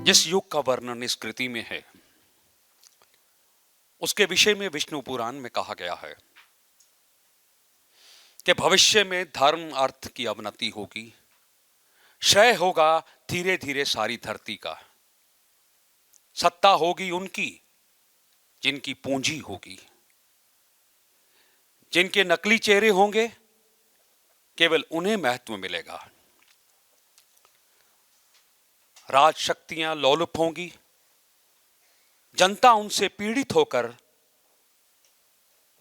जिस युग का वर्णन इस कृति में है उसके विषय में विष्णु पुराण में कहा गया है कि भविष्य में धर्म अर्थ की अवनति होगी, क्षय होगा धीरे धीरे सारी धरती का। सत्ता होगी उनकी जिनकी पूंजी होगी, जिनके नकली चेहरे होंगे केवल उन्हें महत्व मिलेगा। राज शक्तियां लोलुप होंगी, जनता उनसे पीड़ित होकर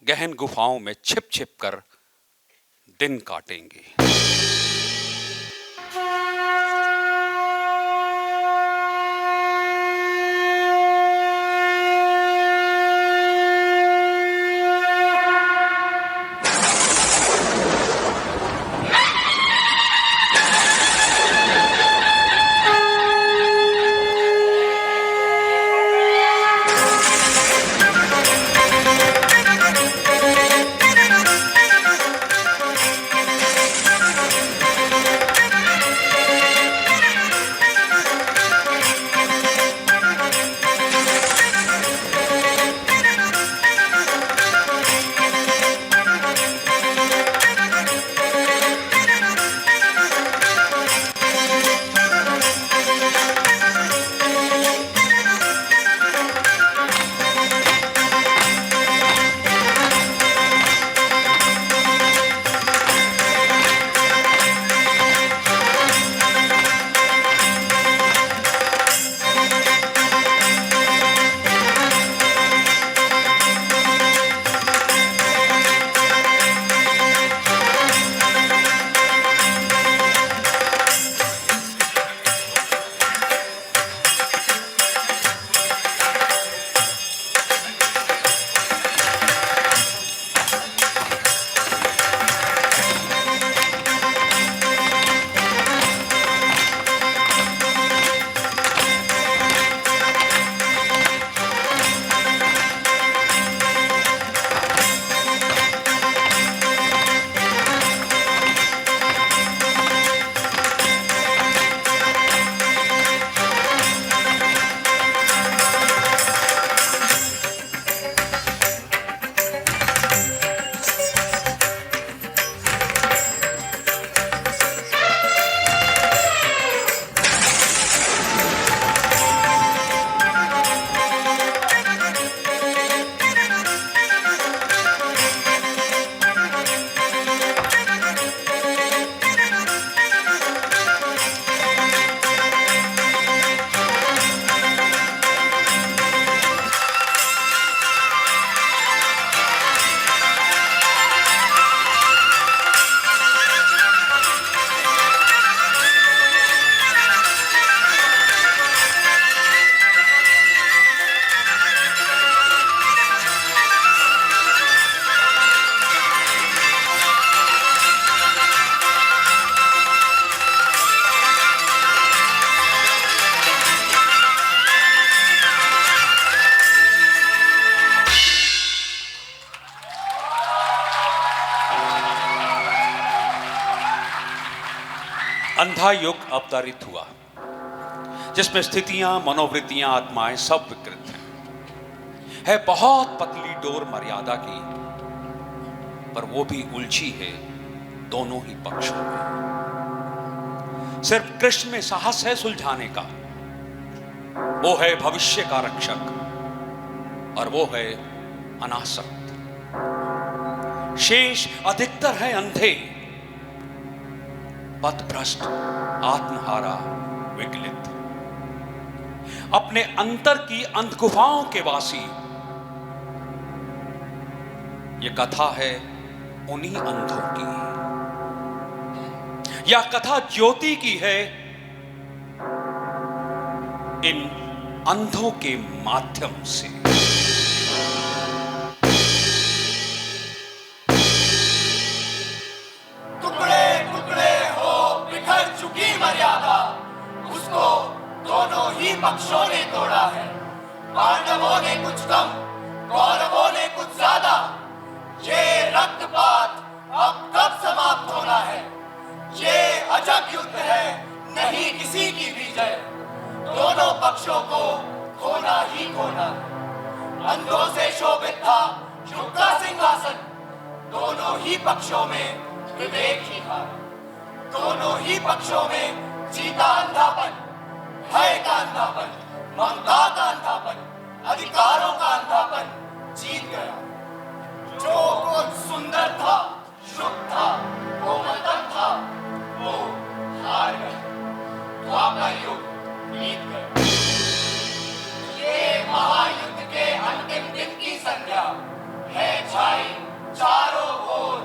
गहन गुफाओं में छिप छिप कर दिन काटेंगे। अंधा युग अवतरित हुआ जिसमें स्थितियां, मनोवृत्तियां, आत्माएं सब विकृत हैं। है बहुत पतली डोर मर्यादा की, पर वो भी उलझी है दोनों ही पक्षों में। सिर्फ कृष्ण में साहस है सुलझाने का, वो है भविष्य का रक्षक और वो है अनासक्त। शेष अधिकतर है अंधे, पथभ्रष्ट, आत्महारा, विगलित, अपने अंतर की अंधगुफाओं के वासी। यह कथा है उन्हीं अंधों की, यह कथा ज्योति की है इन अंधों के माध्यम से। दोनों ही पक्षों ने तोड़ा है। पांडवों ने कुछ कम, कौरवों ने कुछ ज्यादा। ये रक्तपात अब कब समाप्त होना है? ये अजब युद्ध है, नहीं किसी की भी जय। दोनों पक्षों को खोना ही खोना। अंधों से शोभित था युग का सिंहासन, दोनों ही पक्षों में विवेक ही हारा। दोनों ही पक्षों में जीता अंधापन, भय का अंधापन, ममता का अंधापन, अधिकारों का अंधापन जीत गया। जो कुछ सुंदर था, शुभ था, कोमलतम था, वो हार गया। द्वापर युग बीत गया। ये महायुद्ध के अंतिम दिन की संध्या है छाई चारों ओर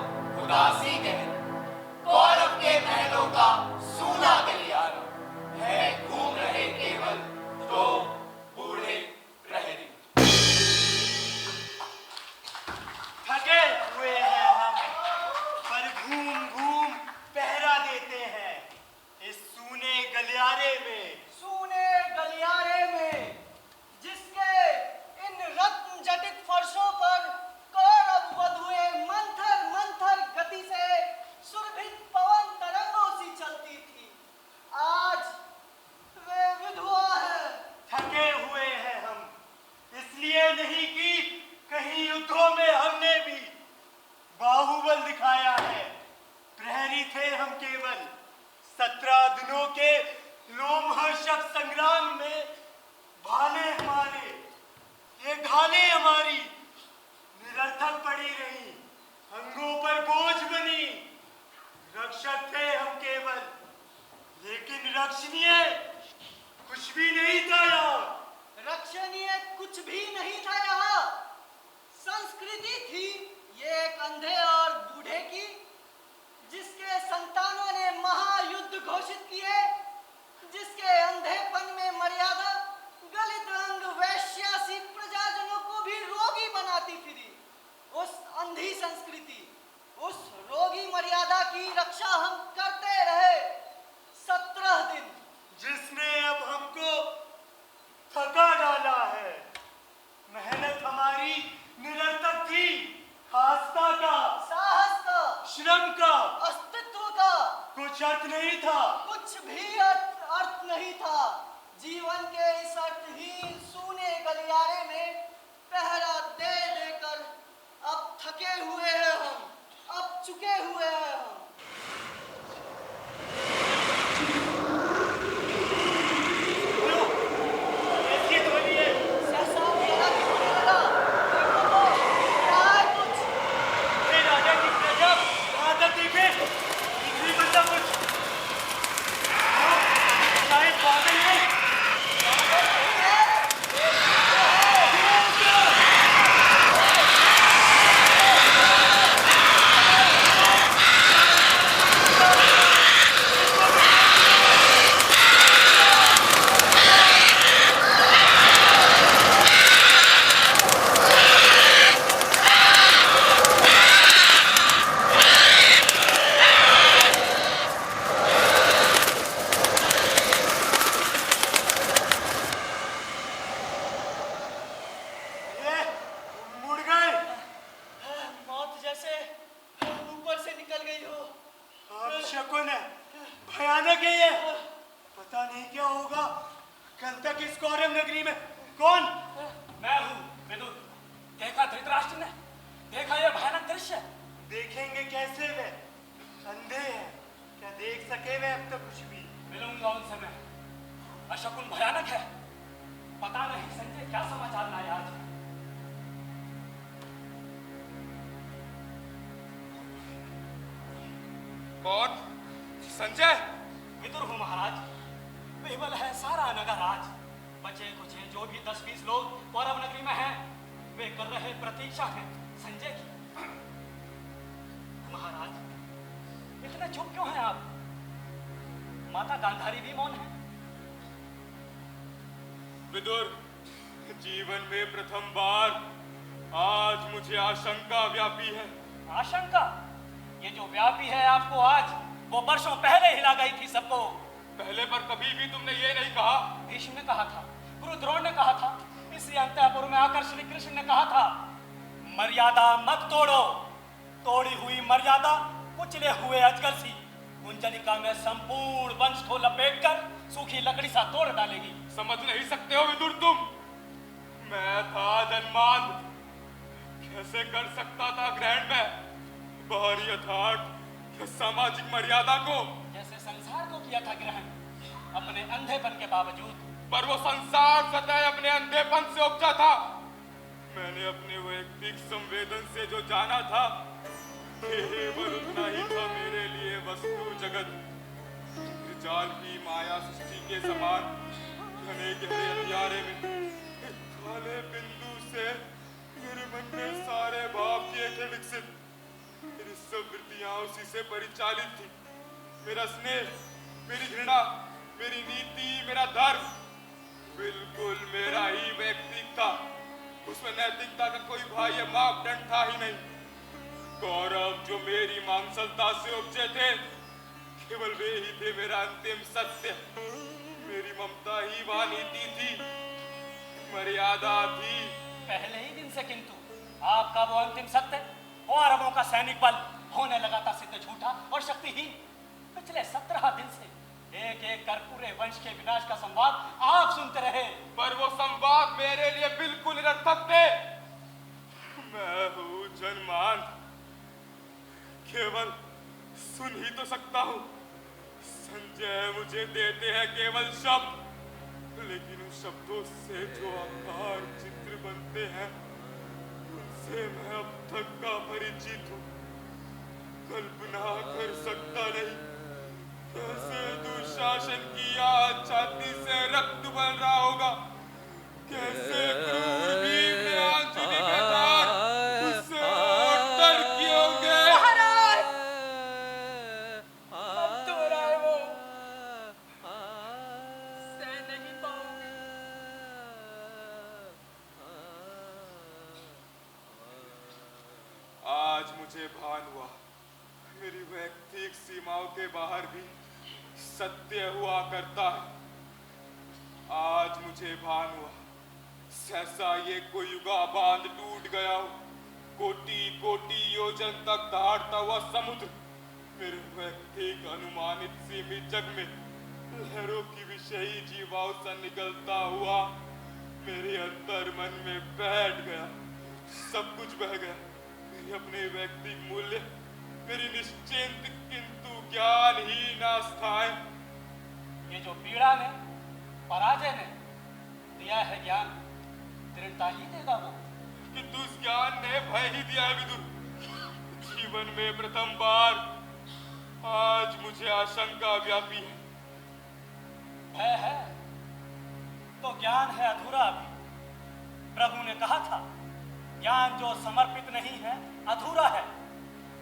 उदासी गहरी। कौरव के महलों का सूना गलियारा है, घूम रहे केवल दो बूढ़े प्रहरी। थके हुए हैं हम, पर घूम घूम पहरा देते हैं इस सूने गलियारे में। सूने गलियारे में जिसके इन रत्न जटित फर्शों पर कौरव वधुएं मंथर मंथर गति से सुरभित पवन तरंगों सी चलती थी, आज वे विधवा है। थके हुए हैं हम, इसलिए नहीं कि कहीं युद्धों में हमने भी बाहुबल दिखाया है। प्रहरी थे हम केवल 17 दिनों के रोमहर्षक संग्राम में। भाले हमारे, ये ढालें हमारी निरर्थक पड़ी रही, अंगों पर बोझ बनी। रक्षक थे हम केवल, लेकिन रक्षणीय कुछ भी नहीं था यहाँ। रक्षणीय कुछ भी नहीं था यहाँ। संस्कृति थी ये एक अंधे और बूढ़े की, जिसके संतानों ने महायुद्ध घोषित किए, जिसके अंधेपन में मर्यादा गलित अंग वैश्यासी प्रजाजनों को भी रोगी बनाती फिरी। उस अंधी संस्कृति, उस रोगी मर्यादा की रक्षा हम करते रहे 17 दिन, जिसने अब हमको थका डाला है। मेहनत हमारी निरर्थक थी, आस्था का, साहस का, श्रम का, अस्तित्व का कुछ अर्थ नहीं था। कुछ भी अर्थ नहीं था। जीवन के इस अर्थहीन सूने गलियारे में पहरा दे देकर अब थके हुए हैं हम, अब चुके हुए हैं हम। सहसा मेरा भी होने लगा। देखो तो, क्या है कुछ? हे राजा की प्रजा, आदत देखे, इतनी बंदा कुछ शायद पागल है। कौन? संजय? विदुर हूँ महाराज। बेबल है सारा नगर आज। बचे कुचे जो भी 10-20 लोग कौरव नगरी में हैं, वे कर रहे प्रतीक्षा है संजय की। महाराज, इतने चुप क्यों हैं आप? माता गांधारी भी मौन है। विदुर, जीवन में प्रथम बार आज मुझे आशंका व्यापी है। आशंका? ये जो व्यापी है आपको आज, वो वर्षों पहले हिला गई थी सबको। पहले पर कभी भी तुमने ये नहीं कहा। भीष्म ने कहा था, गुरु द्रोण ने कहा था, इसी अंतःपुर में आकर श्री कृष्ण ने कहा था, मर्यादा मत तोड़ो। तोड़ी हुई मर्यादा कुचले हुए अजगर सी। कुंजलिका में संपूर्ण वंश को लपेटकर सूखी लकड़ी सा तोड़ डालेगी। समझ नहीं सकते हो विदुर तुम? मैं था जन्मांध, कैसे कर सकता था ग्रहण में बाहरी यथार्थ या सामाजिक मर्यादा को? जैसे संसार को किया था ग्रहण, अपने अंधेपन के बावजूद। पर वो संसार सदैव अपने अंधेपन से उपजा था। मैंने अपने वैयक्तिक संवेदन से जो जाना था, केवल उतना ही था मेरे लिए वस्तु जगत। जाल की माया सृष्टि के समान घने गहरे अंधियारे में एक काले बिंदु से मेरे मन में सारे भाव किए थे विकसित। मेरी सब वृत्तियां उसी से परिचालित थी। मेरा स्नेह, मेरी घृणा, मेरी नीति, मेरा धर्म बिल्कुल मेरा ही वैयक्तिक था। उसमें नैतिकता का कोई बाह्य मापदंड था ही नहीं। गौरव जो मेरी मांसलता से उपजे थे, केवल वे ही थे मेरा अंतिम सत्य। मेरी ममता ही वह नीति थी, मर्यादा थी। पहले ही दिन से किंतु आपका वो अंतिम सत्य और अरबों का सैनिक बल होने लगा था सिद्ध झूठा और शक्तिहीन। पिछले 17 दिन से एक एक कर पूरे वंश के विनाश का संवाद आप सुनते रहे। पर वो संवाद मेरे लिए बिल्कुल निरर्थक थे। मैं हूँ जन्मांध, केवल सुन ही तो सकता हूँ। संजय मुझे देते हैं केवल शब्द, लेकिन उन शब्दों से जो आकार चित्र बनते हैं, उनसे मैं अब तक का परिचित हूँ। कल्पना कर सकता नहीं कैसे दुशासन की आज छाती से रक्त बन रहा होगा, कैसे क्रूर भीम ने आंचली के धार उससे ओट किए होंगे। महाराज, अब तो राय वो सह नहीं पाओगे। आज मुझे भान हुआ, मेरी वैयक्तिक सीमाओं के बाहर भी सत्य हुआ करता है। आज मुझे भान हुआ, सहसा ये कोई युगा बांध टूट गया हो। कोटि कोटि योजन तक दहाड़ता हुआ समुद्र मेरे वैयक्तिक अनुमानित सीमित जग में लहरों की विषयी जीवाओं से निकलता हुआ मेरे अंतर मन में बैठ गया। सब कुछ बह गया, मेरे अपने वैयक्तिक मूल्य, मेरी निश्चिंत किंतु ज्ञानहीन आस्थाएं। ये जो पीड़ा ने, पराजय ने दिया है ज्ञान, दृढ़ता ही देगा वो। किंतु उस ज्ञान ने भय ही दिया है विदुर। जीवन में प्रथम बार आज मुझे आशंका व्यापी है। भय है तो ज्ञान है अधूरा अभी। प्रभु ने कहा था, ज्ञान जो समर्पित नहीं है अधूरा है।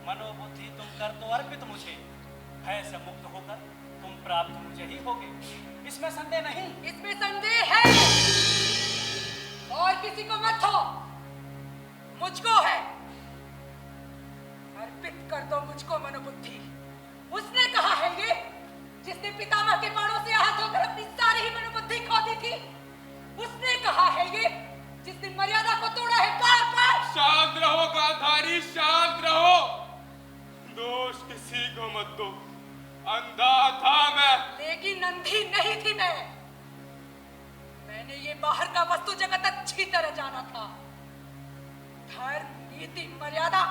मनोबुद्धि तुम कर दो अर्पित मुझे, भय से मुक्त होकर तुम प्राप्त मुझे ही होगे। इसमें संदेह नहीं। इसमें संदेह है और किसी को मत हो, मुझको है। अर्पित कर दो मुझको मनोबुद्धि। उसने कहा है ये जिसने पितामह के बाणों से आहत होकर अपनी सारी ही मनोबुद्धि खो दी थी। उसने कहा है ये जिसने मर्यादा को तोड़ा है बार बार। शांत रहो गांधारी, शांत रहो। दोष किसी को मत दो, अंधा था मैं। लेकिन अंधी नहीं थी मैं। मैंने ये बाहर का वस्तु जगत अच्छी तरह जाना था। धर्म, नीति, मर्यादा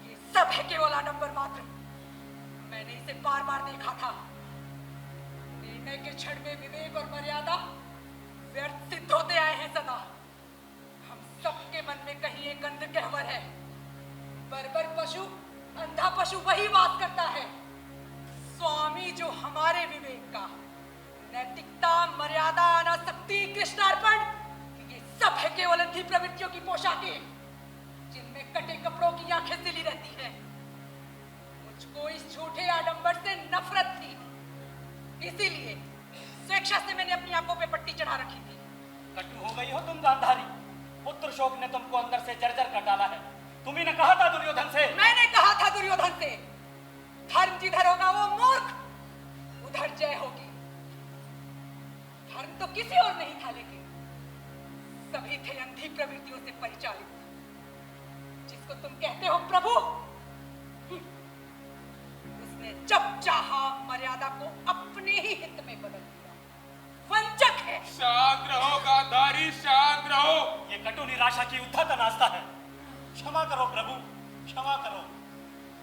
ये सब है केवल आडंबर मात्र। मैंने इसे बार बार देखा था। निर्णय के क्षण में विवेक और मर्यादा व्यर्थ सिद्ध होते आए हैं सदा। हम सबके मन में कहीं एक अंध कहवर है, बर्बर पशु, अंधा पशु वही वास करता है। स्वामी जो हमारे विवेक का, नैतिकता, मर्यादा, अनासक्ति, कृष्णार्पण, ये सब है केवल अंधी प्रवृत्तियों की पोशाकें जिनमें कटे कपड़ों की आंखें सिली रहती हैं। मुझको इस झूठे आडंबर से नफरत थी, इसीलिए स्वेच्छा से मैंने अपनी आंखों पे पट्टी चढ़ा रखी थी। कटु हो गई हो तुम गांधारी। पुत्र शोक ने तुमको अंदर से जर्जर कर डाला है। तुम्ही ने कहा था दुर्योधन से। मैंने कहा था दुर्योधन से, धर्म जिधर होगा वो मूर्ख, उधर जय होगी। धर्म तो किसी और नहीं था, लेकिन सभी थे अंधी प्रवृत्तियों से परिचालित। जिसको तुम कहते हो प्रभु, उसने जब चाहा मर्यादा को अपने ही हित में बदल दिया। है। शांत रहो गांधारी, शांत रहो। ये कटु निराशा की उद्धत अनास्था है। क्षमा करो प्रभु, क्षमा करो।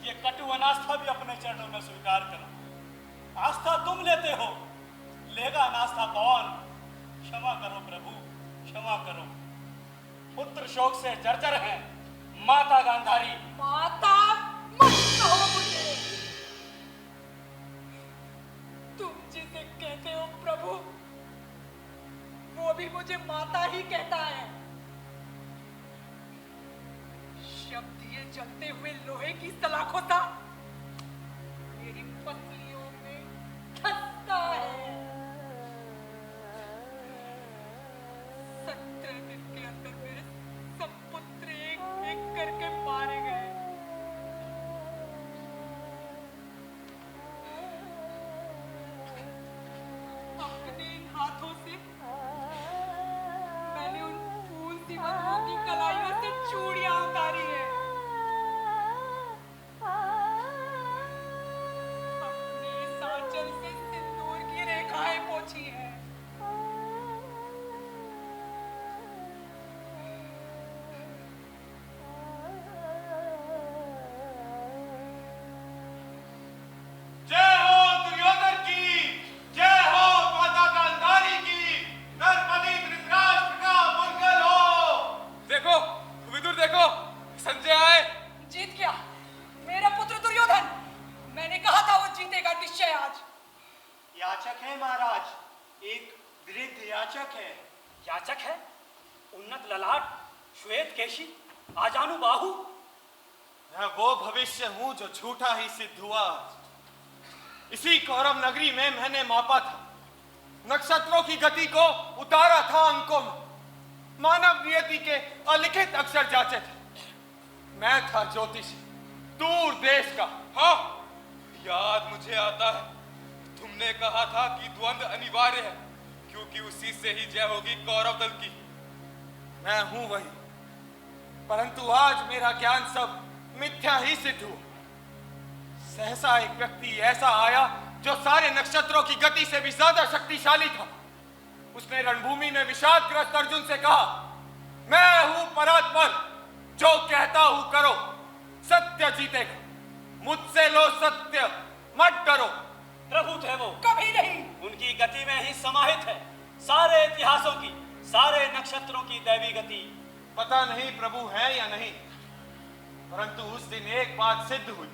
ये कटु अनास्था भी अपने चरणों में स्वीकार करो। आस्था तुम लेते हो, लेगा अनास्था कौन? क्षमा करो प्रभु, क्षमा करो। पुत्र शोक से जर्जर है माता गांधारी। माता मत कहो मुझे। तुम जिसे कहते हो प्रभु, वो भी मुझे माता ही कहता है। शब्द ये जलते हुए लोहे की सलाखों सा मेरी पसलियों में धंसता है। 17 दिन के अंदर मेरे सब पुत्र एक एक करके मारे गए। अपने इन हाथों से मैंने उन फूल सी वधुओं की कलाइयों से चूड़ियां उतारी है। अपने सांचल से सिंदूर की रेखाएं पोंछी है। जय हो दुर्योधन की, जय हो माता गांधारी की, नरपति धृतराष्ट्र का मंगल हो। देखो विदुर, देखो संजय आए। जीत गया मेरा पुत्र दुर्योधन। मैंने कहा था वो जीतेगा निश्चय आज। याचक है महाराज, एक वृद्ध याचक है। याचक है? उन्नत ललाट, श्वेत केशी, आजानु बाहु। मैं वो भविष्य हूं जो झूठा ही सिद्ध हुआ। इसी कौरव नगरी में मैंने मापा था, नक्षत्रों की गति को उतारा था अंकों में, मानव नियति के अलिखित अक्षर जांचे थे। मैं था ज्योतिषी, दूर देश का। हाँ, याद मुझे आता है, तुमने कहा था कि द्वंद्व अनिवार्य है, क्योंकि उसी से ही जय होगी कौरव दल की। मैं हूं वही, परंतु आज मेरा ज्ञान सब मिथ्या ही सिद्ध हुआ। सहसा एक व्यक्ति ऐसा आया जो सारे नक्षत्रों की गति से भी ज्यादा शक्तिशाली था। उसने रणभूमि में विषादग्रस्त अर्जुन से कहा, मैं हूं परात्पर, जो कहता हूं करो, सत्य जीतेगा, मुझसे लो सत्य, मत डरो। प्रभु थे वो, कभी नहीं। उनकी गति में ही समाहित है सारे इतिहासों की, सारे नक्षत्रों की दैवी गति। पता नहीं प्रभु है या नहीं, परंतु उस दिन एक बात सिद्ध हुई।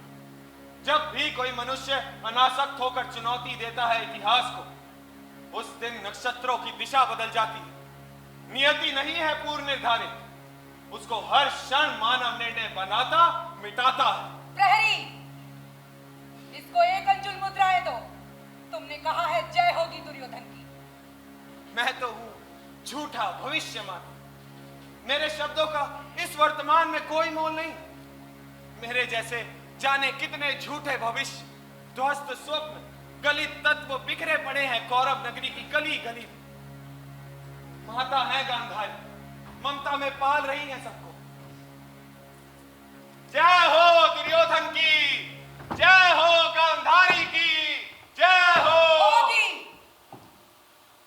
जब भी कोई मनुष्य अनासक्त होकर चुनौती देता है इतिहास को, उस दिन नक्षत्रों की दिशा बदल जाती है। नियति नहीं है पूर्व निर्धारित, उसको हर क्षण मानव निर्णय बनाता मिटाता है। प्रहरी, इसको एक अंजुल मुद्राएं दो। तुमने कहा है जय होगी दुर्योधन की। मैं तो हूं झूठा भविष्यवाणी। मेरे शब्दों का इस वर्तमान में कोई मोल नहीं। मेरे जैसे जाने कितने झूठे भविष्य, ध्वस्त स्वप्न, गलित तत्व बिखरे पड़े हैं कौरव नगरी की गली गली। माता है गांधारी, ममता में पाल रही है सबको। जय हो दुर्योधन की, जय हो गांधारी की, जय हो। होगी,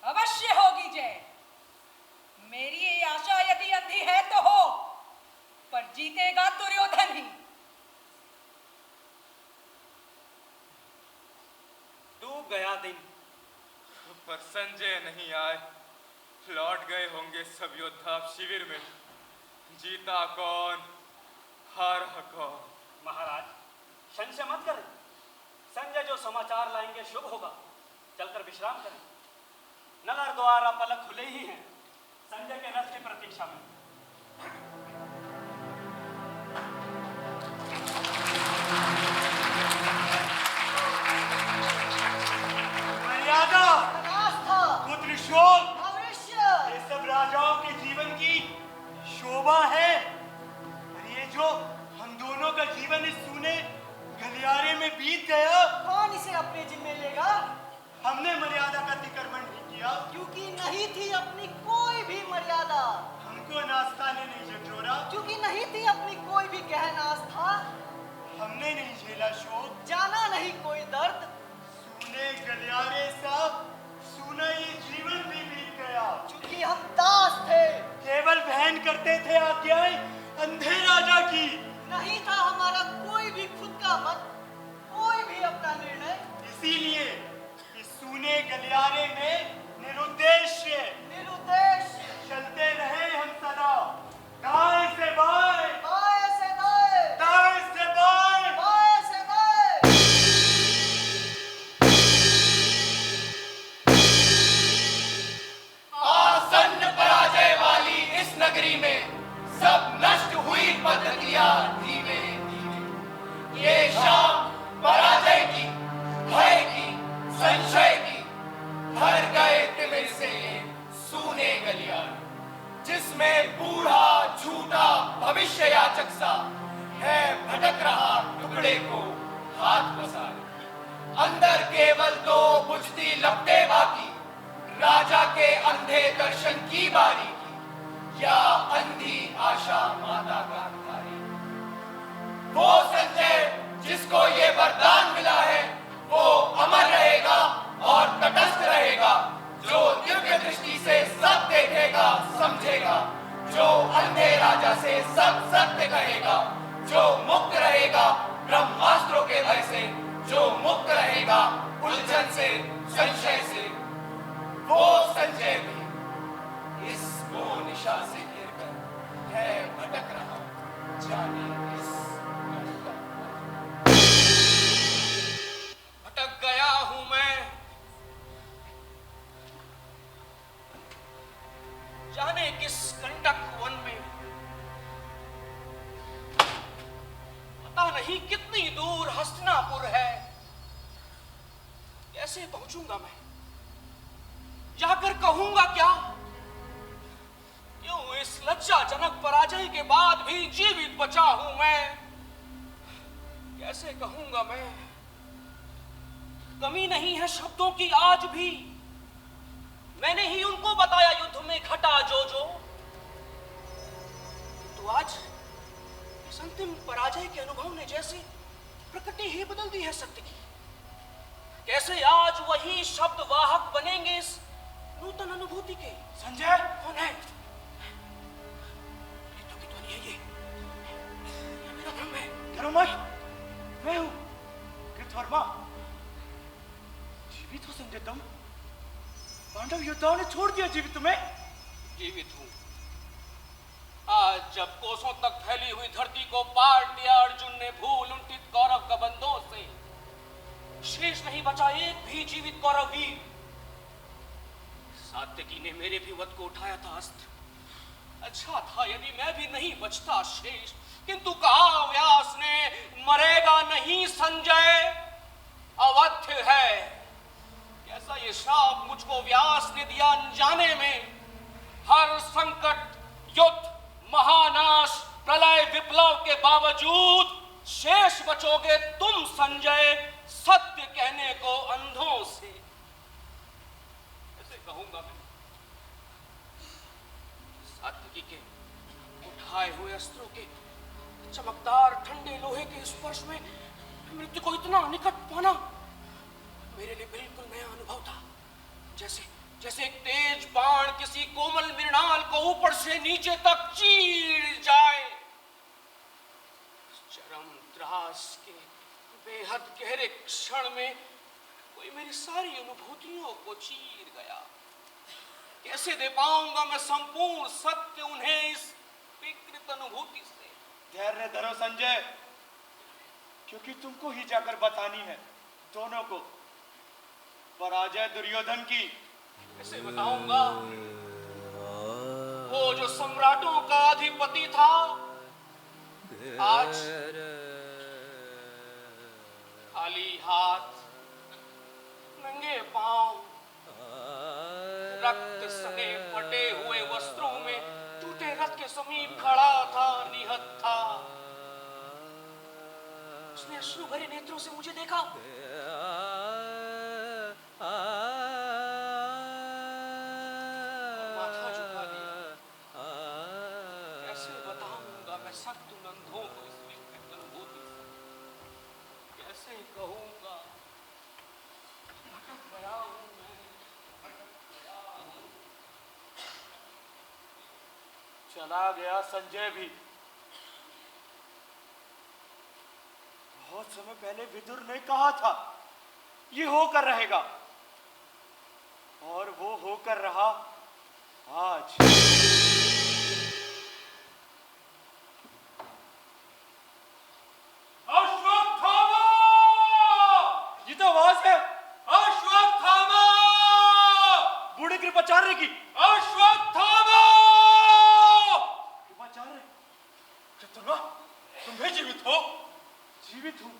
अवश्य होगी जय। मेरी ये आशा यदि अंधी है तो हो, पर जीतेगा दुर्योधन ही। डूब गया दिन, पर संजय नहीं आए। लौट गए होंगे सब योद्धा शिविर में। जीता कौन, हारा कौन? महाराज संशय मत करें। संजय जो समाचार लाएंगे शुभ होगा। चलकर विश्राम करें। नगर द्वार अब पलक खुले ही हैं, संजय के रथ की प्रतीक्षा में। मर्यादा, आस्था, पुत्र शोक, भविष्य, ये सब राजाओं के जीवन की शोभा है। और ये जो हम दोनों का जीवन इस सूने गलियारे में बीत गया, कौन इसे अपने जिम्मे लेगा? हमने मर्यादा का अतिक्रमण नहीं किया, क्योंकि नहीं थी अपनी कोई भी मर्यादा, हमको नास्ता ने नहीं झकझोरा, क्योंकि नहीं थी अपनी कोई भी गहन आस्था, हमने नहीं झेला शोक, जाना नहीं कोई दर्द। सूने गलियारे सा सूना ये जीवन भी बीत गया। क्योंकि हम दास थे, केवल बहन करते थे आज्ञाएं अंधे राजा की। नहीं था हमारा कोई भी खुद का मत, कोई भी अपना निर्णय। इसीलिए इस सूने गलियारे में निरुद्देश्य चलते रहे हम सदा, दाएं से बाएं, बाएं से दाएं, दाएं से बाएं। बाएं से दाएं। आसन्न पराजय वाली इस नगरी में सब नष्ट हुई पद्धतियां धीमे धीमे। ये शाम पराजय की, भय की, संशय की, भर गए तिमिर से ये सूने गलियारे, जिसमें बूढ़ा झूठा भविष्य याचक सा है भटक रहा टुकड़े को हाथ पसारे। अंदर केवल दो बुझती लपटें बाकी, राजा के अंधे दर्शन की बारी की, या अंधी आशा माता का कार्य। वो संजय जिसको ये वरदान मिला है, वो अमर रहेगा और तटस्थ रहेगा, जो दिव्य दृष्टि से सब देखेगा समझेगा, जो अंधे राजा से सब सत्य कहेगा, जो मुक्त रहेगा ब्रह्मास्त्रों के भय से, जो मुक्त रहेगा उलझन से, संशय से। वो संजय भी इस वो निशा से गिरकर है भटक रहा, जाने इस भटक गया हूं मैं, जाने किस कंटक वन में। पता नहीं कितनी दूर हस्तिनापुर है, कैसे पहुंचूंगा मैं, जाकर कहूंगा क्या? क्यों इस लज्जाजनक पराजय के बाद भी जीवित बचा हूं मैं, कैसे कहूंगा मैं? कमी नहीं है शब्दों की आज भी, मैंने ही उनको बताया युद्ध में घटा जो जो। तो आज इस अंतिम पराजय के अनुभव ने जैसे प्रकृति ही बदल दी है सत्य की। कैसे आज वही शब्द वाहक बनेंगे इस नूतन अनुभूति के। संजय कौन है? प्रेतों की ध्वनि है ये मेरा भ्रम है। डरो मत, मैं हूं कृतवर्मा। जीवित हो संजय तुम? पांडव योद्धाओं ने छोड़ दिया जीवित तुम्हें? जीवित हूं। आज जब कोसों तक फैली हुई धरती को पार दिया अर्जुन ने भूल लुंठित कौरव कबंधों से, शेष नहीं बचा एक भी जीवित कौरव वीर। सात्यकी ने मेरे भी वध को उठाया था अस्त्र। अच्छा था यदि मैं भी नहीं बचता शेष, किंतु कहा व्यास ने मरेगा नहीं संजय, अवध्य है। कैसा ये श्राप मुझको व्यास ने दिया अनजाने में। हर संकट, युद्ध, महानाश, प्रलय, विप्लव के बावजूद शेष बचोगे तुम संजय, सत्य कहने को अंधों से। ऐसे कहूंगा मैं। सात्यकी के उठाए हुए अस्त्रों के चमकदार ठंडे लोहे के स्पर्श में मृत्यु को इतना निकट पाना मेरे लिए बिल्कुल नया अनुभव था। जैसे एक तेज बाण किसी कोमल मृणाल को ऊपर से नीचे तक चीर जाए। चरम त्रास के बेहद गहरे क्षण में कोई मेरी सारी अनुभूतियों को चीर गया। कैसे दे पाऊंगा मैं संपूर्ण सत्य उन्हें इस विकृत अनुभूति से। धैर्य धरो संजय, क्योंकि तुमको ही जाकर बतानी है दोनों को पराजय दुर्योधन की। कैसे बताऊंगा? वो जो सम्राटों का अधिपति था, आज खाली हाथ, नंगे पांव, रक्त सने फटे हुए वस्त्रों में टूटे रथ के समीप खड़ा था, निहत था। उसने अश्रु भरे नेत्रों से मुझे देखा। माथा झुका दिया। कैसे बताऊंगा मैं सख्त नंदों को इस विकृत अनुभूति से? कैसे कहूंगा? भटक गया हूं मैं, भटक गया हूं। चला गया संजय भी। बहुत समय पहले विदुर ने कहा था ये होकर रहेगा, और वो होकर रहा आज। अश्वत्थामा! ये तो आवाज है अश्वत्थामा! बूढ़े कृपाचार्य की। अश्वत्थामा! कृपाचार्य, चतुर्वा, तुम भी जीवित हो? जीवित हूं।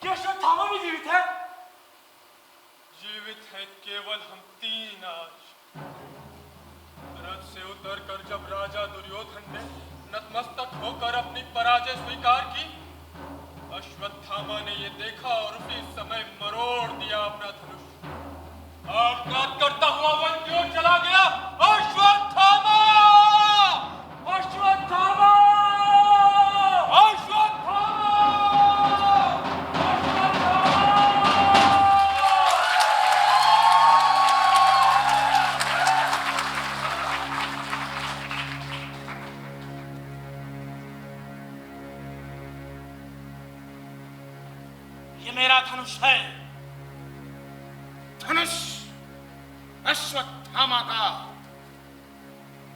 क्या अश्वत्थामा भी जीवित है? जीवित है केवल हम तीन आज। रथ से उतरकर जब राजा दुर्योधन ने नतमस्तक होकर अपनी पराजय स्वीकार की, अश्वत्थामा ने ये देखा और उसी समय मरोड़ दिया अपना धनुष। आघात करता हुआ वन की ओर चला गया। अश्वत्थामा! अश्वत्थामा! ये मेरा धनुष है, धनुष अश्वत्थामा का,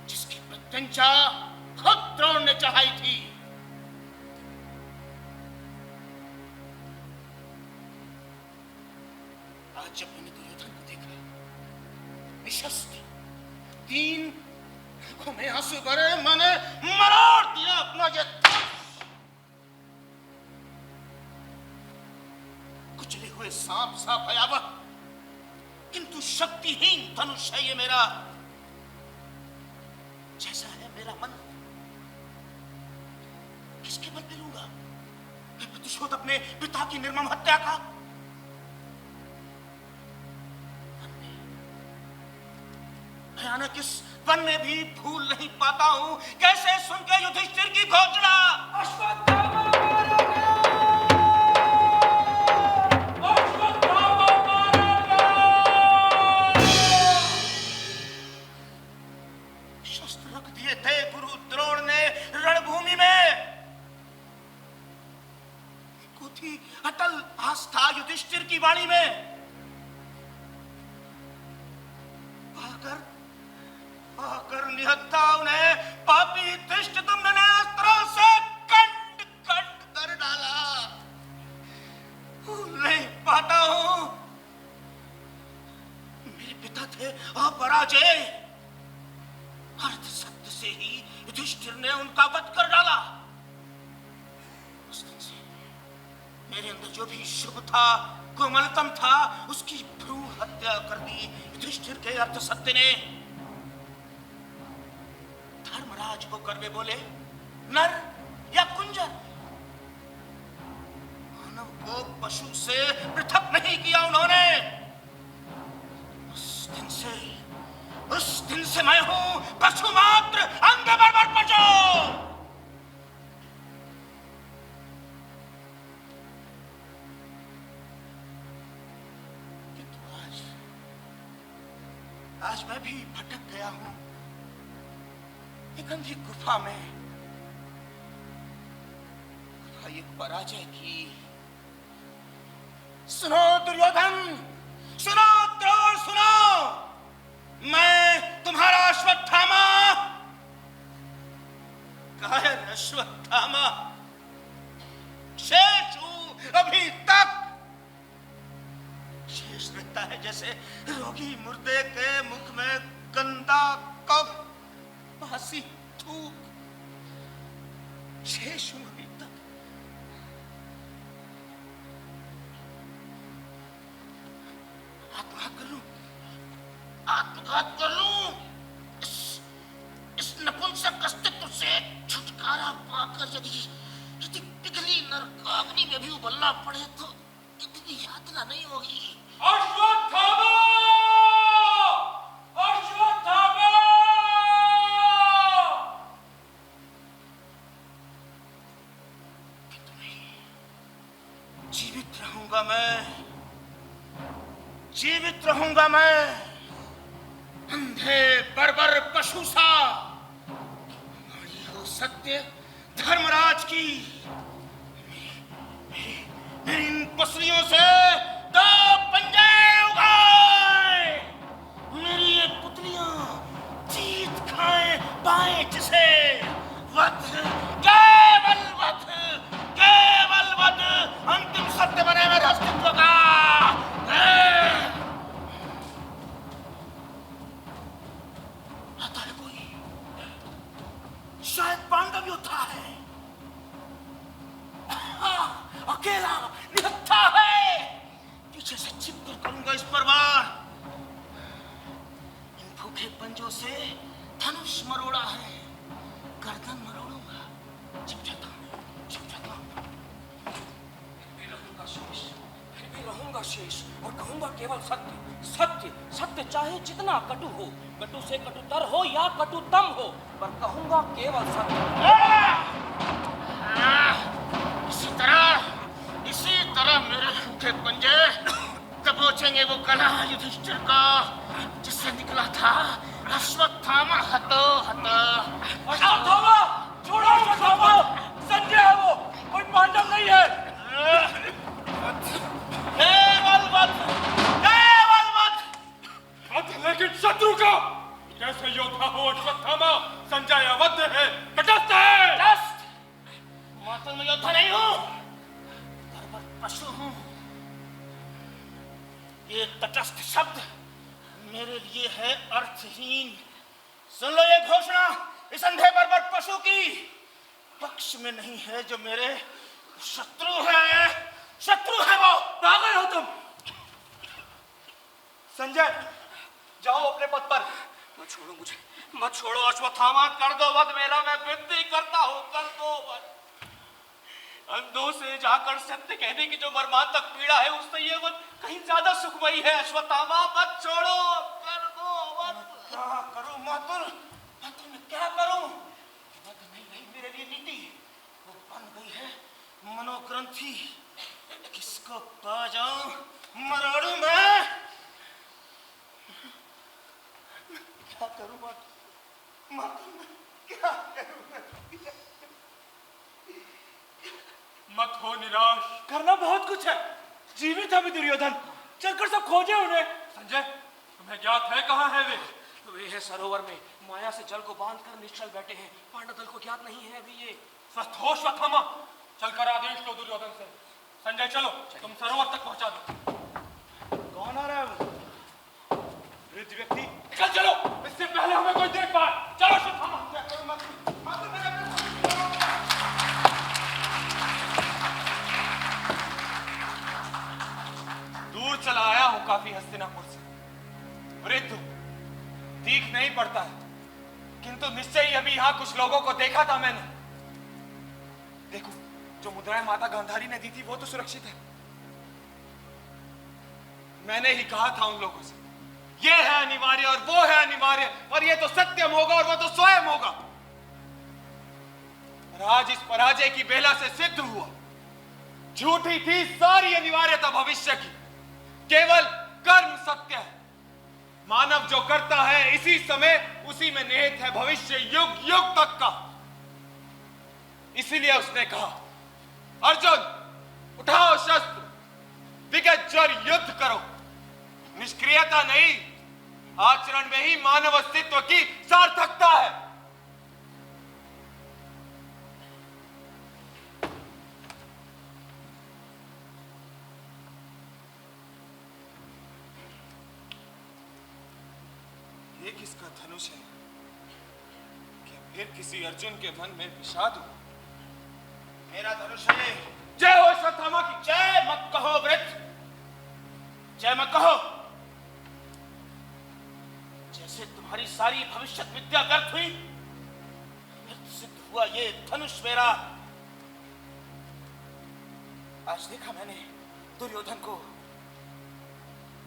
जिसकी प्रत्यंचा खुद द्रोण ने चढ़ाई थी। आज जब मैंने दुर्योधन को देखा, निशस्त्र, तीन आंखों में आंसू भरे, मैंने मरोड़ दिया अपना ये धनुष। कुचले हुए सांप सा भयावह किंतु शक्तिहीन धनुष है ये मेरा। जैसा है मेरा मन, किसके बल पे लूंगा मैं प्रतिशोध अपने पिता की निर्मम हत्या का? भयानक इस वन में भी भूल नहीं पाता हूं कैसे सुन के युधिष्ठिर की घोषणा। अश्वत्थामा मारा गया! अश्वत्थामा मारा गया! शस्त्र रख दिए थे गुरु द्रोण ने रणभूमि में। को थी अटल आस्था युधिष्ठिर की वाणी में। आकर निहत्था उन्हें पापी धृष्ट तुमने अस्त्रों से कंड कंड कर डाला। भूल नहीं पाता हूं मेरे पिता थे अपराजय। अर्ध सत्य से ही युधिष्ठिर ने उनका वध कर डाला। उस दिन से मेरे अंदर जो भी शुभ था, कोमलतम था, उसकी भ्रूण हत्या कर दी युधिष्ठिर के अर्ध सत्य ने। धर्मराज होकर वे बोले, नर या कुंजर, मानव को पशु से पृथक नहीं किया उन्होंने। उस दिन से मैं हूं पशु मात्र, अंग बर्बर पशु। किंतु आज मैं भी भटक गया हूं एक अंधी गुफा में। एक पराजय की। सुनो दुर्योधन, सुनो द्रोण, सुनो, मैं तुम्हारा अश्वत्थामा, कायर अश्वत्थामा शेष हूं अभी तक। शेष रहता है जैसे रोगी मुर्दे के मुख में गंदा कफ, बासी थूक। शेष हूं अभी तक। आत्मघात कर लूं, इस नपुंसक अस्तित्व से छुटकारा पाकर यदि पिघली नरकाग्नि में भी उबलना पड़े तो इतनी यातना नहीं होगी। अश्वत्थामा! अश्वत्थामा! जीवित रहूंगा मैं, जीवित रहूंगा मैं, अंधे बर्बर पशु सा। सत्य धर्मराज की। मेरी इन पसलियों से दो पंजे उगाए, मेरी ये पुतलियां जीत खाए पाए जिसे। वध, केवल वध, केवल वध अंतिम सत्य बने मेरे अस्तित्व का। आता है कोई, शायद पांडव योद्धा है, अकेला निहत्था है। पीछे से छिपकर करूंगा इस पर वार। इन भूखे पंजों से धनुष मरोड़ा है, गर्दन मरोड़ूंगा। छिप जाता हूं, छिप जाता हूं। फिर भी रहूंगा शेष और कहूंगा केवल सत्य। सत्य, सत्य चाहे जितना कटु हो, कटु से कटुतर हो या कटुतम हो, पर कहूंगा केवल सत्य। इसी तरह मेरे भूखे पंजे दबोचेंगे वो गला युधिष्ठिर का, जिससे निकला था अश्वत्थामा हतो हत। अश्वत्थामा, छोड़ो अश्वत्थामा, संजय है वो, कोई पांडव नहीं है। केवल वध, केवल वध। लेकिन शत्रु का कैसे योद्धा हो अश्वत्थामा? संजय अवध है, तटस्थ है। तटस्थ? मातल में योद्धा नहीं हूं, बर्बर पशु हूं। ये तटस्थ शब्द मेरे लिए है अर्थहीन। सुन लो ये घोषणा इस अंधे बर्बर पशु की पक्ष में नहीं है, जो मेरे शत्रु है। शत्रु है वो। पागल हो तुम। संजय, जाओ अपने पद पर। मत छोड़ो मुझे, मत छोड़ो अश्वत्थामा, कर दो वध मेरा, मैं विनती करता हूं, कर दो वध। अंधों से जाकर सत्य कहने की जो मर्मांतक पीड़ा है, उससे ये वध कहीं ज्यादा सुखमयी है। अश्वत्थामा मत छोड़ो, कर दो वध। क्या करूं मातुल, मातुल मैं क्या करूं? वध नहीं रही मेरे लिए नीति, वो बन गई है मनोग्रंथि। किसको पा जाऊं, मरोड़ू मैं। क्या करूं मातुल, मातुल मैं क्या करूं? मत हो निराश, करना बहुत कुछ है। जीवित है भी दुर्योधन, चलकर सब खोजे उन्हें। संजय तुम्हें ज्ञात है कहाँ है वे? वे है सरोवर में, माया से जल को बांधकर निश्चल बैठे हैं। पांडव दल को ज्ञात नहीं है अभी ये। स्वस्थ हो अश्वत्थामा, चलकर आदेश लो दुर्योधन से। संजय चलो, तुम सरोवर तक पहुंचा दो। कौन आ रहा है वो? वृद्ध व्यक्ति। निकल चलो, इससे पहले हमें कोई देख पाए। चलो अश्वत्थामा। क्या करूं मातुल, मातुल मैं दूर चला आया हूं काफी हस्तिनापुर से। वृद्ध हूं, दिख नहीं पड़ता है, किंतु निश्चय ही अभी यहां कुछ लोगों को देखा था मैंने। देखो, जो मुद्राएं माता गांधारी ने दी थी वो तो सुरक्षित है। मैंने ही कहा था उन लोगों से, ये है अनिवार्य और वो है अनिवार्य, और ये तो सत्यम होगा और वो तो स्वयं होगा। और आज इस पराजय की बेला से सिद्ध हुआ, झूठी थी सारी अनिवार्यता भविष्य की, केवल कर्म सत्य है। मानव जो करता है इसी समय उसी में निहित है भविष्य, युग युग तक का। इसीलिए उसने कहा, अर्जुन उठाओ शस्त्र, विगत जर युद्ध करो। निष्क्रियता नहीं, आचरण में ही मानव अस्तित्व की सार्थकता है। ये किसका धनुष है? क्या फिर किसी अर्जुन के मन में विषाद हो? मेरा धनुष है। जय हो अश्वत्थामा की। जय मत कहो वृद्ध, जय मत कहो। जैसे तुम्हारी सारी भविष्य विद्या व्यर्थ हुई, सिद्ध हुआ ये धनुष मेरा। आज देखा मैंने दुर्योधन को,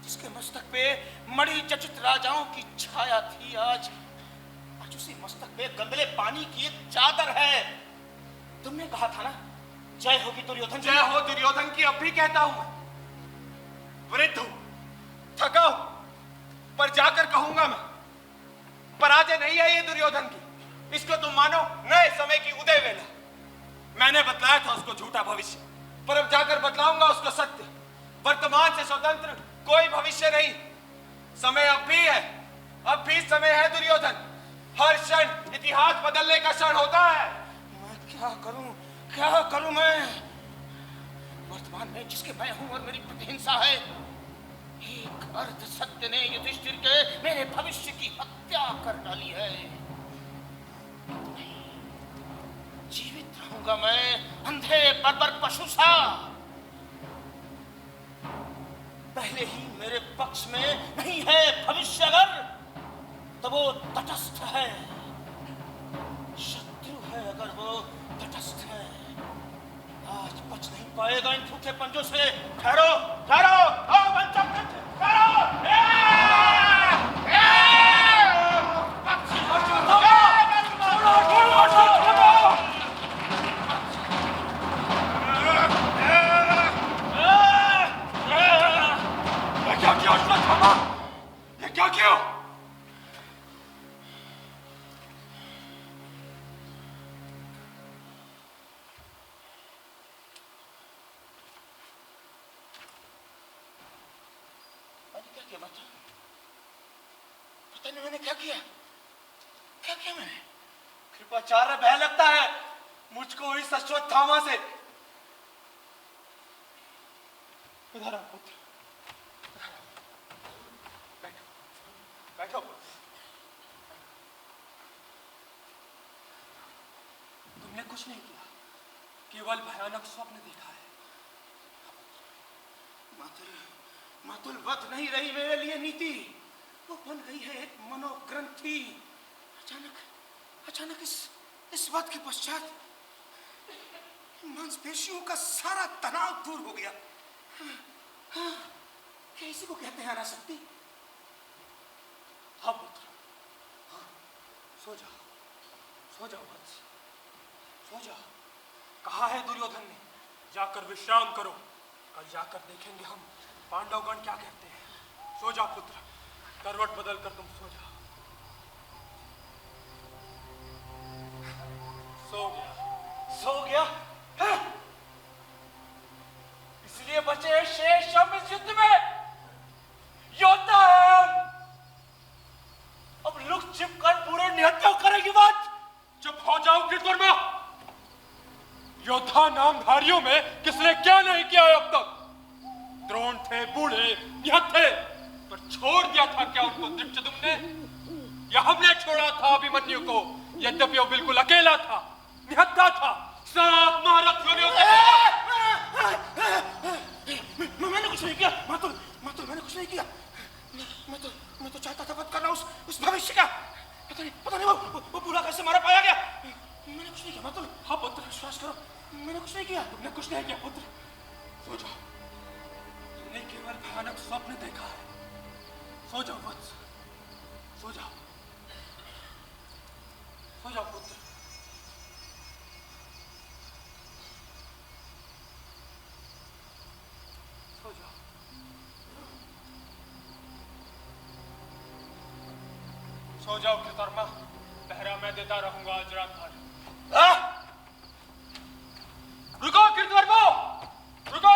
जिसके मस्तक पे मणि चचित राजाओं की छाया थी, आज उसी मस्तक पे गंदले पानी की एक चादर है। तुमने कहा था ना, जय होगी दुर्योधन। जय हो दुर्योधन की अब भी कहता हूं। वृद्ध हूं, थका हूं, पर जाकर कहूंगा मैं, पराजय नहीं है ये दुर्योधन की, इसको तुम मानो नए समय की उदय वेला। मैंने बतलाया था उसको झूठा भविष्य, पर अब जाकर बतलाऊंगा उसको सत्य। वर्तमान से स्वतंत्र कोई भविष्य नहीं। समय अब भी है, अब भी समय है दुर्योधन। हर क्षण इतिहास बदलने का क्षण होता है। मैं क्या करूं मैं? वर्तमान में जिसके मैं हूं और मेरी प्रतिहिंसा है, एक अर्ध सत्य ने युधिष्ठिर के मेरे भविष्य की हत्या कर डाली है। जीवित रहूंगा मैं अंधे बर्बर पशु सा। पहले ही मेरे पक्ष में नहीं है भविष्य, अगर तो वो तटस्थ है। शत्रु है अगर वो तटस्थ है। आज बच नहीं पाएगा इन फूटे पंजों से। ठहरो आओ बच्चा, क्या किया? पता नहीं मैंने क्या किया मैंने? कृपाचार्य भय लगता है मुझको इस अश्वत्थामा से। इधर आओ पुत्र, बैठो। तुमने कुछ नहीं किया, केवल भयानक स्वप्न देखा है। मातुल वध नहीं रही मेरे लिए नीति, वो बन गई है एक मनोग्रंथि। अचानक इस वध के पश्चात मांसपेशियों का सारा तनाव दूर हो गया। क्या इसी को कहते हैं अनासक्ति? हाँ पुत्र, हाँ, सो जाओ वत्स, सो जाओ। कहा है दुर्योधन ने, जाकर विश्राम करो। कल जाकर देखेंगे हम पांडवगण क्या कहते हैं। सो जाओ पुत्र, करवट बदल कर तुम सो जाओ। सो गया इसलिए बचे शेष हम इस युद्ध में। योद्धा है हम, अब लुक छिप कर पूरे निहत्था करेगी बात। चुप हो जाओ कृतवर्मा। योद्धा नामधारियों में किसने क्या नहीं किया है अब तक? द्रोण थे बूढ़े निहत्थे, पर छोड़ दिया था क्या उनको धृष्टद्युम्न ने? या हमने छोड़ा था अभिमन्यु को? यद्यपि वो बिल्कुल अकेला था, निहत्था था, सब महारथियों ने मैंने कुछ नहीं किया। मातुल मैंने कुछ नहीं किया। मैं तो चाहता था वध करना उस भविष्य का। पता नहीं वो पूरा कैसे मारा पाया गया। मैंने कुछ नहीं किया मातुल। हाँ पुत्र, विश्वास करो, मैंने कुछ नहीं किया। तुमने कुछ नहीं किया पुत्र, सो जाओ। तुमने केवल भयानक स्वप्न देखा है। सो जाओ वत्स, सो जाओ पुत्र। सो जाओ कृतवर्मा, पहरा मैं देता रहूंगा आज रात भर। रुको कृतवर्मा, रुको।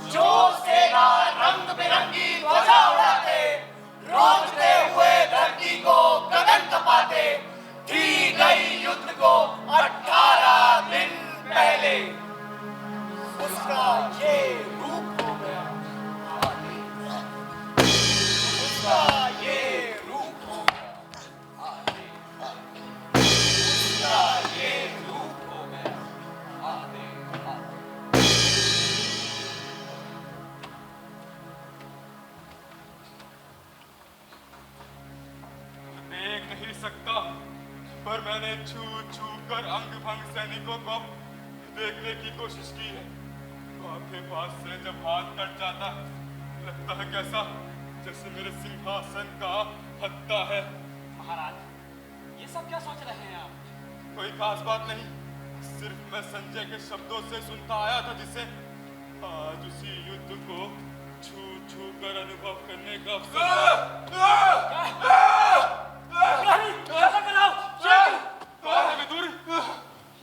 जो सेना रंग बिरंगी ध्वजा उड़ाते, रोंदते हुए धरती को गगन कपाते, थी गई युद्ध को 18 दिन पहले। उसका ये रूप हो गया, उसका ये रूप हो गया, उसका ये रूप हो गया। देख नहीं सकता, पर मैंने छू छू कर अंग भंग सैनिकों को देखने की कोशिश की है। आपके पास से जब हाथ कट जाता लगता है कैसा जैसे मेरे सिंहासन का हत्ता है। महाराज, ये सब क्या सोच रहे हैं आप? कोई खास बात नहीं, सिर्फ मैं संजय के शब्दों से सुनता आया था, जिसे आज उसी युद्ध को छू छू कर अनुभव करने का अवसर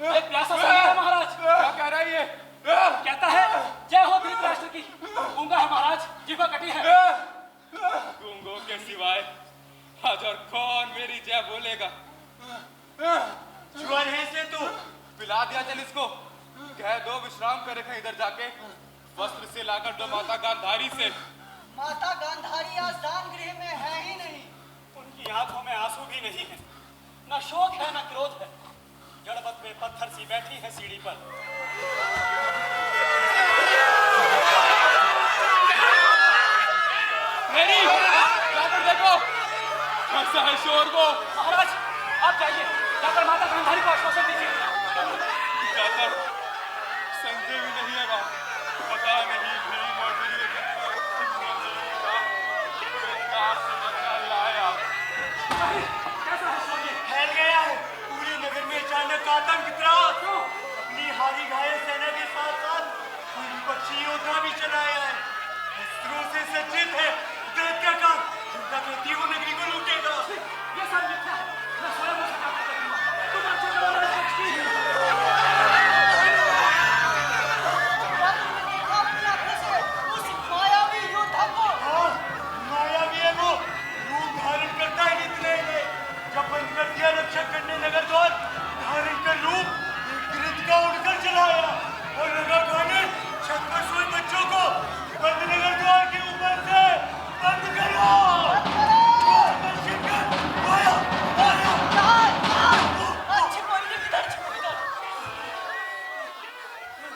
एक प्यासा सैनिक है महाराज। क्या कह रहा है ये? कहता है जय हो धृतराष्ट्र की। गूंगा है महाराज, जीवा कटी है। गूंगों के सिवाय आज और कौन मेरी जय बोलेगा? जुआन है से तू। पिला दिया चल इसको, कह दो विश्राम करे कहीं इधर जाके, वस्त्र से लाकर दो माता गांधारी से। माता गांधारी आज दान गृह में है ही नहीं। उनकी आंखों में आंसू भी नहीं है, न शोक है न क्रोध है। जड़वत में पत्थर सी बैठी है सीढ़ी पर। मेरी जाकर देखो कैसा है शोर वो। महाराज आप जाइए, जाकर माता गांधारी को आश्वासन दीजिए। जाकर संजय भी नहीं है वहां, पता नहीं भीम और दुर्योधन को कितना देगा, बेकार समझना लाया। कैसा है शोर ये? फैल गया है पूरे नगर में अचानक आतंक त्रास। अपनी हारी घायल सेना के साथ साथ कोई विपक्षी योद्धा भी चलाया है। अस्त्रों से सज्जित है दैत्य का, चिंता कहती है वो नगरी को लूटेगा। ये सब मिथ्या है, मैं स्वयं उसे जाकर देखूंगा। तुम अच्छे से महाराज की। देखा अपनी आंखों से उस मायावी योद्धा को। हाँ, मायावी है वो, रूप धारण करता है इतने में। जब बंद कर दिया रक्षक करने नगर द्वार, धारण कर रूप एक गिरध का उड़कर चला आया और लगा खाने छत पर सोए बच्चों को। बंद नगर द्वार के ऊपर से बंद करो।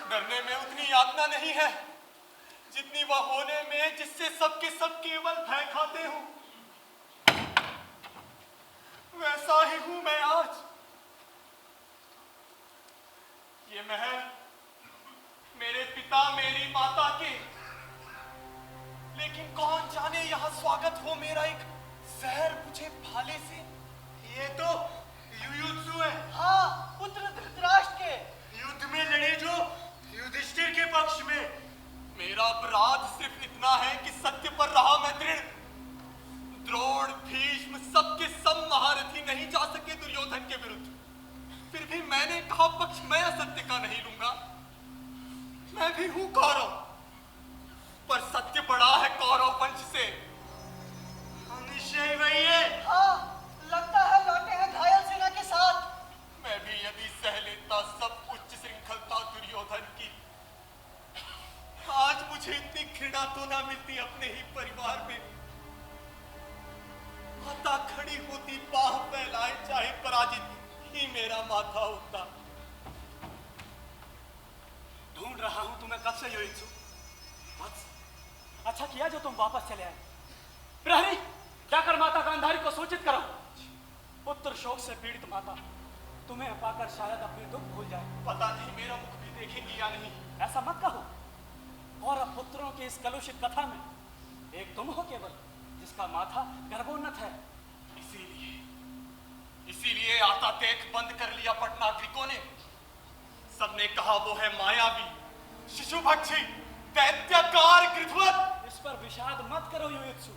डरने में उतनी यातना नहीं है जितनी वह होने में, जिससे सबके सब केवल भय खाते हूं। वैसा ही हूं मैं आज। ये महल मेरे पिता मेरी माता के, लेकिन कौन जाने यहां स्वागत हो मेरा एक जहर मुझे भाले से। ये तो युयुत्सु है, हाँ, पुत्र धृतराष्ट्र के। युद्ध में लड़े जो युधिष्ठिर के पक्ष में। मेरा अपराध सिर्फ इतना है कि सत्य पर रहा मैं दृढ़। द्रोण भीष्म सबके सब महारथी नहीं जा सके दुर्योधन के विरुद्ध, फिर भी मैंने कहा पक्ष मैं असत्य का नहीं लूंगा। मैं भी हूं कौरव, पर सत्य बड़ा है कौरव वंश से। निश्चय वही है। हाँ, लगता है लौटे हैं घायल सेना के साथ। मैं भी यदि सह लेता सब उच्च श्रृंखलता दुर्योधन की, आज मुझे इतनी घृणा तो ना मिलती अपने ही परिवार में। माता खड़ी होती बाह फैलाए, चाहे पराजित ही मेरा माथा होता। ढूंढ रहा हूं तुम्हें कब से युयुत्सु। वत्स, अच्छा किया जो तुम वापस चले आए। प्रहरी, जाकर माता गांधारी को सूचित करो। पुत्र शोक से पीड़ित माता तुम्हें पाकर शायद अपने दुख भूल जाए। पता नहीं मेरा मुख भी देखेंगी या नहीं। ऐसा मत कहो। और अब पुत्रों की इस कलुषित कथा में एक तुम हो केवल, जिसका माथा गर्भोन्नत है। इसीलिए आता देख बंद कर लिया पटनागरिकों ने। सबने कहा वो है मायावी, शिशुभक्षी, दैत्यकार गृध्वत। इस पर विषाद मत करो युयुत्सु।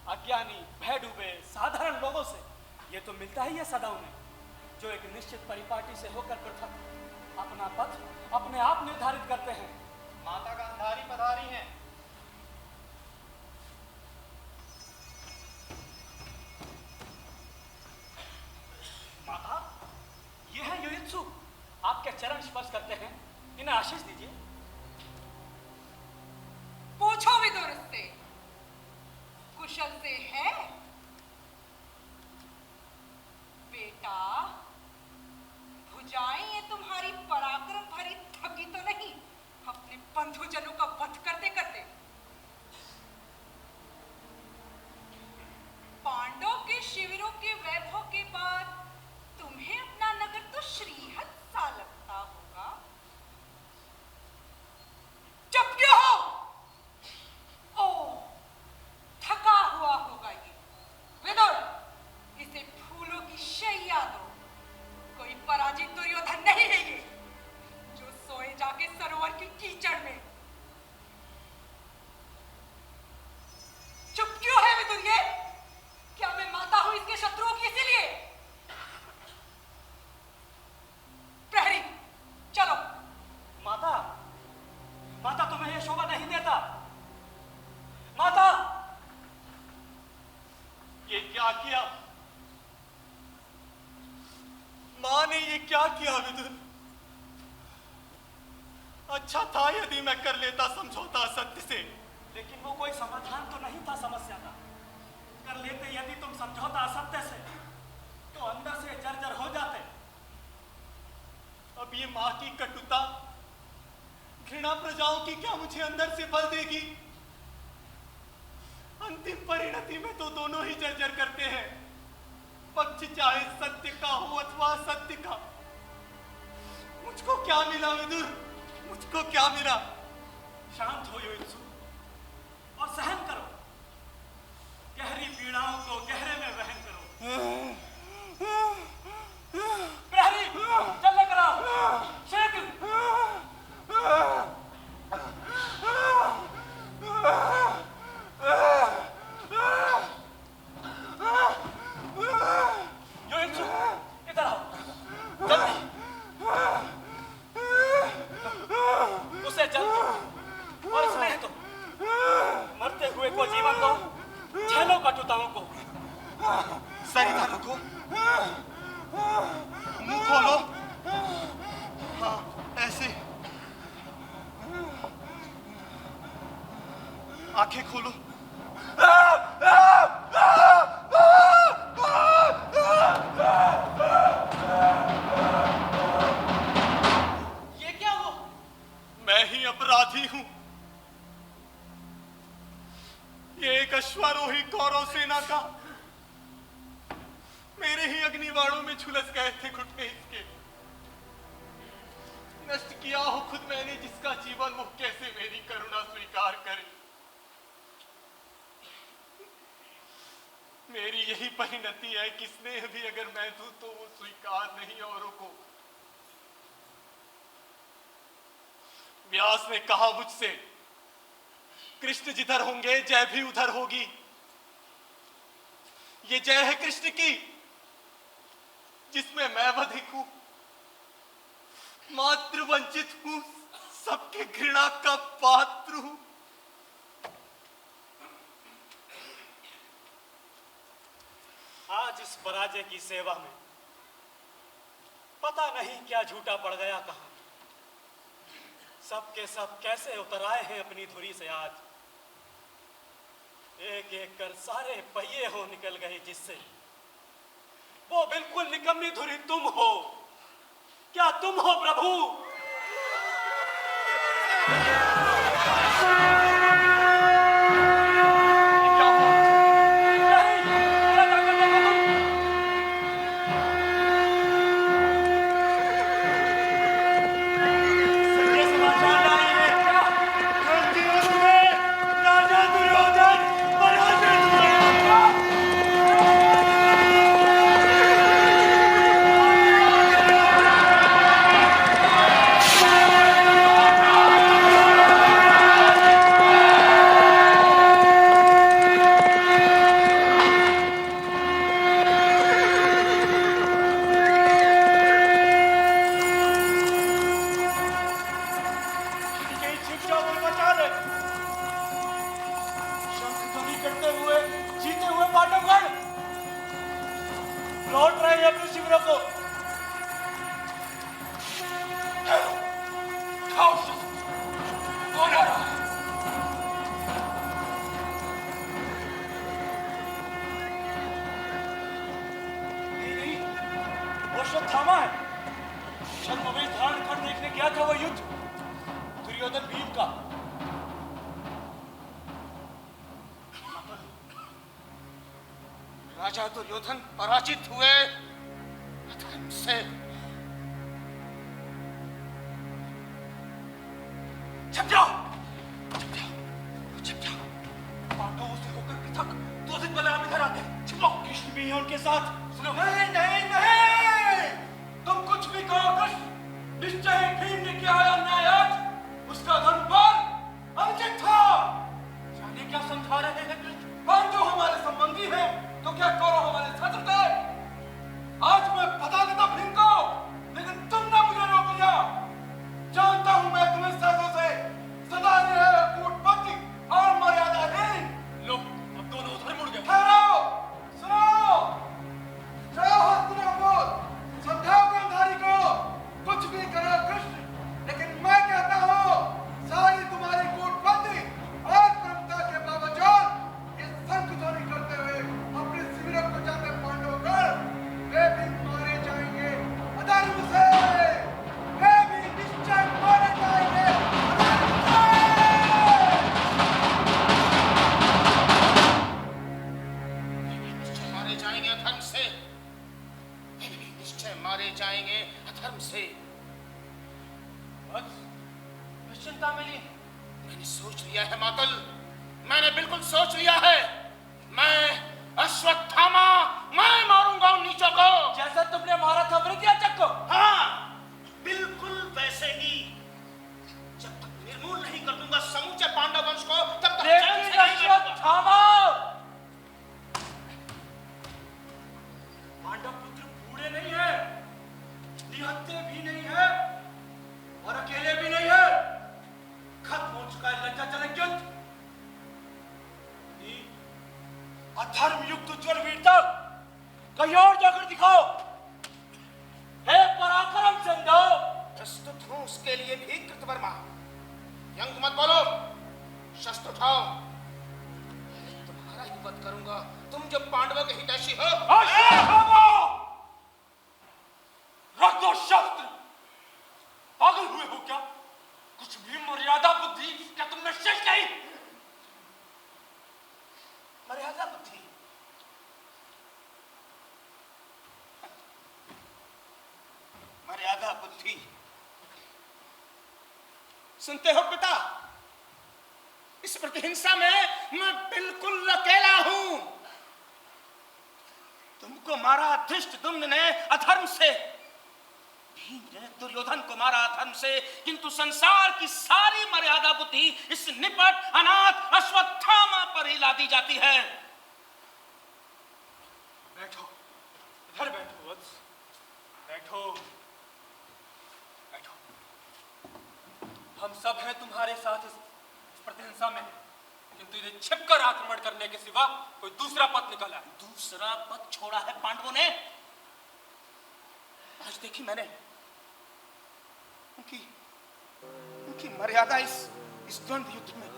अज्ञानी, भय डूबे साधारण लोगों से ये तो मिलता ही है सदा उन्हें, जो एक निश्चित परिपाटी से होकर पृथक अपना पथ अपने आप निर्धारित करते हैं। माता गांधारी पधारी हैं। किया? माँ ने ये क्या किया विदुर? अच्छा था यदि मैं कर लेता समझौता सत्य से, लेकिन वो कोई समाधान तो नहीं था समस्या का। कर लेते यदि तुम समझौता असत्य से, तो अंदर से जर्जर हो जाते। अब ये माँ की कटुता, घृणा प्रजाओं की क्या मुझे अंदर से बल देगी? अंतिम परिणति में तो दोनों ही जर्जर करते हैं, पक्ष चाहे सत्य का हो अथवा सत्य का। मुझको क्या मिला विदुर? मुझको क्या मिला? शांत हो युयुत्सु और सहन करो। गहरी पीड़ाओं को गहरे में वहन करो। प्रहरी चल लेकर आओ, शीघ्र। युयुत्सु इधर आओ जल्दी। उसे जल्द और स्नेह दो, मरते हुए को जीवन दो, झेलो कटुताओं को। सर इधर रखो, मुंह खोलो। हाँ ऐसे, आंखें खोलो। ये क्या हुआ? मैं ही अपराधी हूं। ये एक अश्वारोही कौरव सेना का मेरे ही अग्निबाणों में झुलस गए थे घुटने इसके। नष्ट किया हो खुद मैंने जिसका जीवन, वो कैसे मेरी करुणा स्वीकार करे? मेरी यही परिणति है कि स्नेह भी अगर मैं दूं तो वो स्वीकार नहीं औरों को। व्यास ने कहा मुझसे, कृष्ण जिधर होंगे जय भी उधर होगी। ये जय है कृष्ण की, जिसमें मैं अधिक हूं, मात्र वंचित हूं, सबके घृणा का पात्र हूं। आज इस पराजय की सेवा में पता नहीं क्या झूठा पड़ गया कहां। सब के सब कैसे उतर आए हैं अपनी धुरी से आज। एक एक कर सारे पहिए हो निकल गए जिससे। वो बिल्कुल निकम्मी धुरी तुम हो। क्या तुम हो प्रभु? लौट रहे हैं अपने शिविरों को। कौन आ रहा है? नहीं, वो शब्द थामा है। छद्मवेश धारण कर देखने गया था वो युद्ध दुर्योधन भीम का। राजा दुर्योधन पराजित हुए अधर्म से। छप जाओ, छप जाओ, छप जाओ। पांडवों से होकर पृथक 2 दिन पहले हम इधर आते हैं। छप जाओ। कृष्ण भी है उनके साथ। सुनो। नहीं नहीं नहीं, तुम कुछ भी कहो कृष्ण, निश्चय ही भीम ने किया है अन्याय आज। उसका धर्मपाल अनुचित था। जाने क्या समझा रहे हैं कृष्ण? पांडव हमारे संबंधी हैं तो क्या कौरव हमारे शत्रु थे? आज मैं बता देता भीम को, लेकिन तुमने मुझे रोक लिया। जानता हूं मैं तुम्हें सालों से सदा रहे कूटपति और मर्यादाहीन। लो, अब दोनों उधर मुड़ गए। ठहरो, सुनो। अधर्म से। चिंता में ली। मैंने सोच लिया है मातुल, मैंने बिल्कुल सोच लिया है। मैं अश्वत्थामा, मैं मारूंगा उन नीचों को जैसा तुमने मारा था वृद्धाचक को। हाँ, बिल्कुल वैसे ही। जब तक निर्मूल नहीं कर दूंगा समूचे पांडव वंश को, तब तक चैन से नहीं बैठूंगा। अश्वत्थामा, पांडव पुत्र बूढ़े नहीं है, निहत्थे भी नहीं है और अकेले भी नहीं है। खत्म हो चुका है लज्जाजनक युद्ध। अधर्म युक्त उज्ज्वल वीरता कहीं और जाकर दिखाओ। हे पराक्रम सिंधु, प्रस्तुत हूं उसके लिए भी कृतवर्मा। यंग मत बोलो, शस्त्र उठाओ। तुम्हारा ही वध करूंगा, तुम जो पांडवों के हितैषी हो। रख दो शस्त्र। पागल हुए हो क्या? कुछ भी मर्यादा बुद्धि क्या तुमने शेष नहीं? मर्यादा बुद्धि? मर्यादा बुद्धि? सुनते हो पिता, इस प्रतिहिंसा में मैं बिल्कुल अकेला हूं। तुमको मारा धृष्टद्युम्न ने अधर्म से, भीम ने दुर्योधन को मारा अधर्म से, किंतु संसार की सारी मर्यादा बुद्धि इस निपट अनाथ अश्वत्थामा पर ही लादी जाती है। बैठो, इधर बैठो वत्स, बैठो बैठो। हम सब हैं तुम्हारे साथ इस प्रतिहिंसा में, किंतु इन्हें छिपकर आक्रमण करने के सिवा कोई दूसरा पथ निकला है। दूसरा पथ छोड़ा है पांडवों ने। आज देखी मैंने उनकी मर्यादा इस द्वंद्व युद्ध में।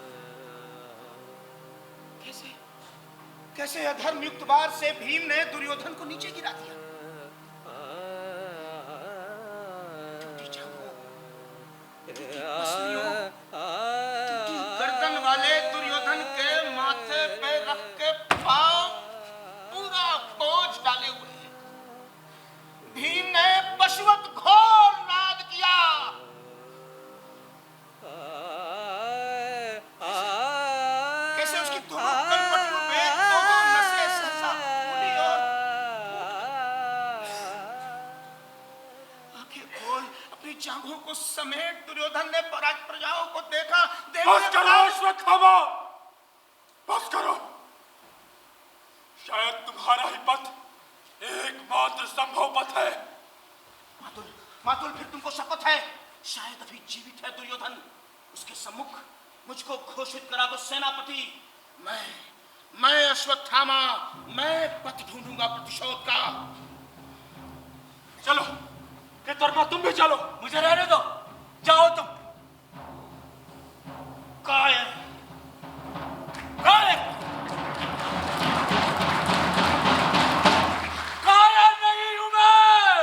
कैसे अधर्म युक्त वार से भीम ने दुर्योधन को नीचे गिरा दिया। गर्दन वाले दुर्योधन के माथे पे रख के पांव पूरा बोझ डाले हुए भीम ने पशुवत घोर नाद किया। कैसे उसकी दोनों कनपटियों पे दो नसें सहसा फूली और आंखें खोल अपनी जांघों को समेट दुर्योधन ने पराज प्रजाओं को देखा। बस करो अश्वत्थामा, बस करो। शायद तुम्हारा ही पथ एकमात्र संभव पथ है। मातुल फिर तुमको शपथ है, शायद अभी जीवित है दुर्योधन। उसके सम्मुख मुझको घोषित करा दो सेनापति। मैं अश्वत्थामा, मैं पथ ढूंढूंगा प्रतिशोध का। चलो कृतवर्मा, तुम भी चलो, मुझे रहने दो। जाओ तुम। कायर नहीं हूं मैं।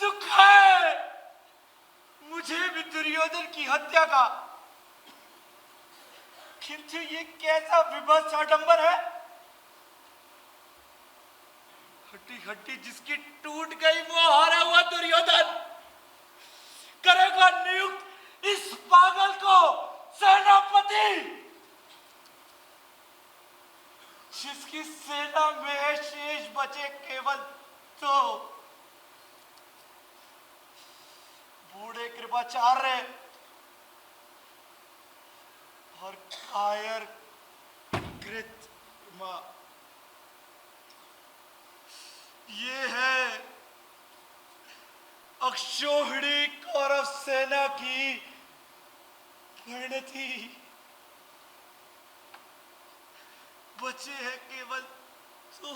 दुख है मुझे भी दुर्योधन की हत्या का, किंतु ये कैसा विभत्स आडंबर है। हड्डी हड्डी जिसकी टूट गई वो हारा हुआ दुर्योधन करेगा नियुक्त इस पागल को सेनापति, जिसकी सेना में शेष बचे केवल दो, बूढ़े कृपाचार्य और कायर कृतवर्मा। ये है अक्षोहिणी कौरव सेना की परिणति। बचे हैं केवल तो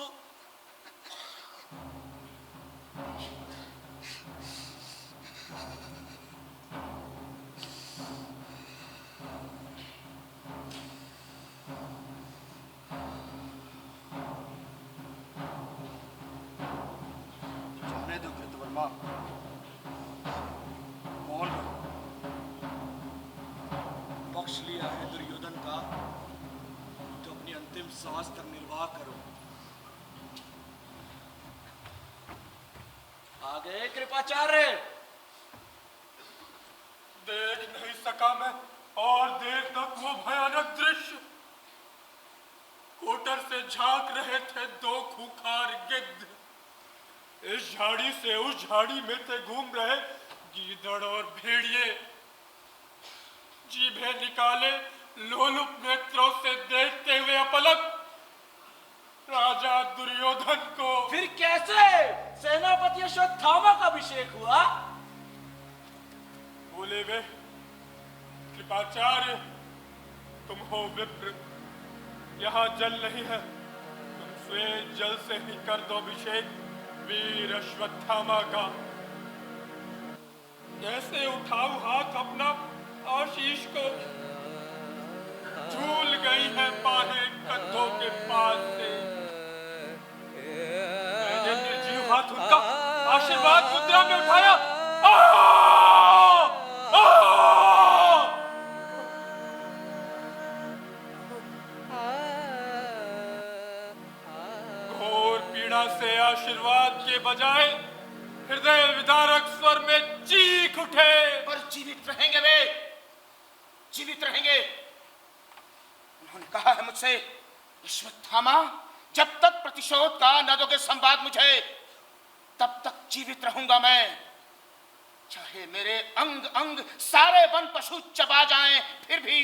जाने दो कृतवर्मा, मौन रहो। पक्ष लिया है दुर्योधन का तो अपनी अंतिम सांस तक निर्वाह करो। आ गए कृपाचार्य। देख नहीं सका मैं और देर तक वो भयानक दृश्य। कोटर से झांक रहे थे दो खूंखार गिद्ध। इस झाड़ी से उस झाड़ी में थे घूम रहे गीदड़ और भेड़िए। जीभें निकाले लोलुप नेत्रों से देखते हुए अपलक राजा दुर्योधन को। फिर कैसे सेनापति अश्वत्थामा का अभिषेक हुआ? बोले वे, कृपाचार्य तुम हो विप्र, यहाँ जल नहीं है, तुम श्वेत जल से ही कर दो अभिषेक वीर अश्वत्थामा का। कैसे उठाऊ हाथ अपना आशीष को, झूल गई है बाहें कंधों के पास से। मैंने निर्जीव हाथ उनका आशीर्वाद मुद्रा में उठाया। घोर पीड़ा से आशीर्वाद के बजाय हृदय विदारक स्वर में चीख उठे। पर जीवित रहेंगे वे, जीवित रहेंगे। उन्होंने कहा है मुझसे, अश्वत्थामा जब तक प्रतिशोध का न दोगे संवाद मुझे, तब तक जीवित रहूंगा मैं, चाहे मेरे अंग अंग सारे वन पशु चबा जाएं, फिर भी।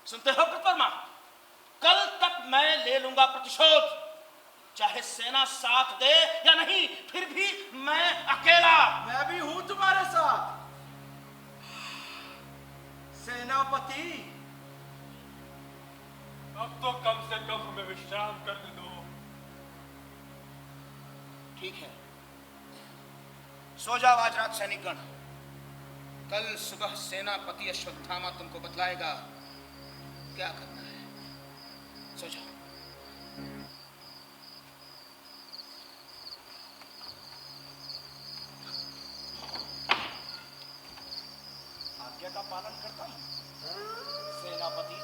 सुनते हो कृतवर्मा, कल तक मैं ले लूंगा प्रतिशोध, चाहे सेना साथ दे या नहीं, फिर भी मैं अकेला। मैं भी हूं तुम्हारे साथ सेनापति। अब तो कम से कम हमें विश्राम करने दो। ठीक है, सो जाओ आज रात सैनिकगण। कल सुबह सेनापति अश्वत्थामा तुमको बतलाएगा क्या करना है। सो जाओ। आज्ञा का पालन करता हूं सेनापति।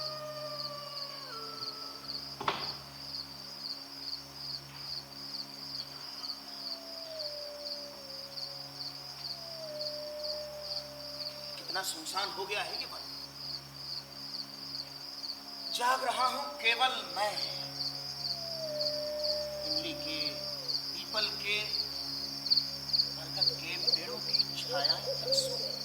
कितना सुनसान हो गया है ये वन। जाग रहा हूं केवल मैं, इमली के, पीपल के, बरगद के पेड़ों की छाया तक सोई।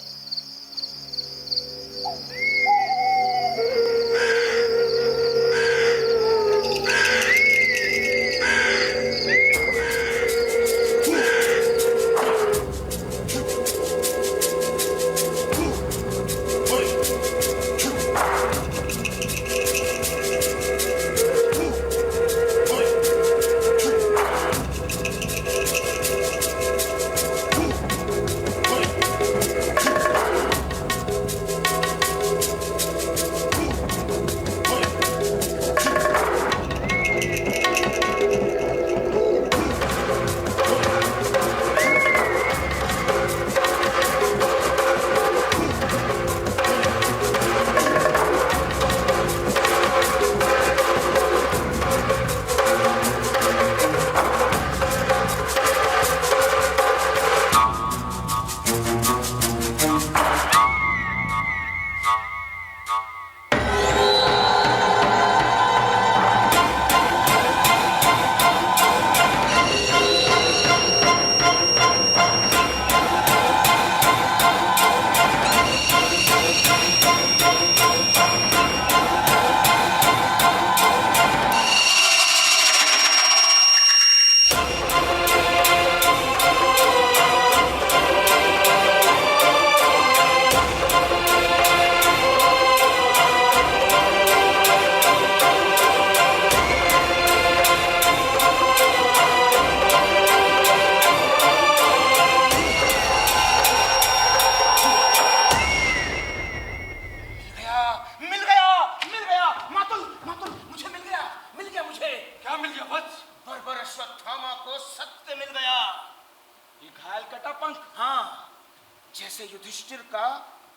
जैसे युधिष्ठिर का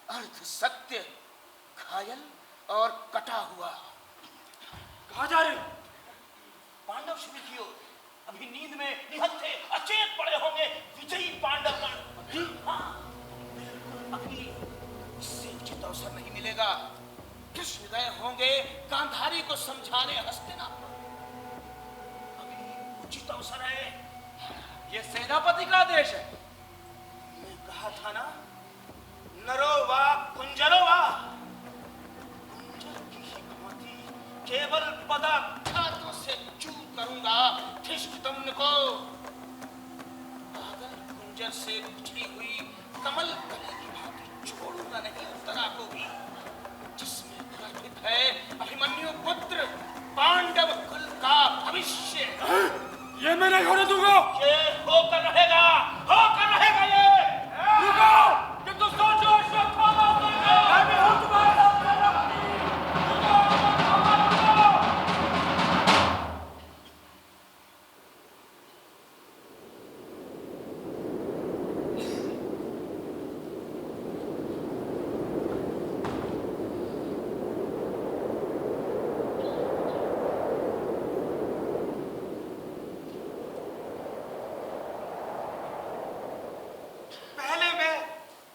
अर्ध सत्य घायल और कटा हुआ। कहा जा रहे हो? पांडव शिविर की ओर। अभी नींद में निहत्थे अचेत पड़े होंगे विजयी पांडव। हाँ, अभी इससे उचित अवसर नहीं मिलेगा। कृष्ण गए होंगे गांधारी को समझाने हस्तिनापुर। अभी उचित अवसर है। ये सेनापति का आदेश है। मैं कहा था ना, नरो वा कुंजरो वा, कुंजर की ही भांति केवल पदाघातों से चूर करूंगा धृष्टद्युम्न को। अगर कुंजर से बिछड़ी हुई कमल कली की भांति छोड़ूंगा नहीं उत्तरा को भी, जिसमें गर्भित है अभिमन्यु पुत्र पांडव कुल का भविष्य। ये मैं नहीं होने दूंगा। ये होकर रहेगा, होकर रहेगा ये। रुको, कि तुम सोचो अश्वत्थामा मैं भी हूं तुम्हारे साथ। पहले मैं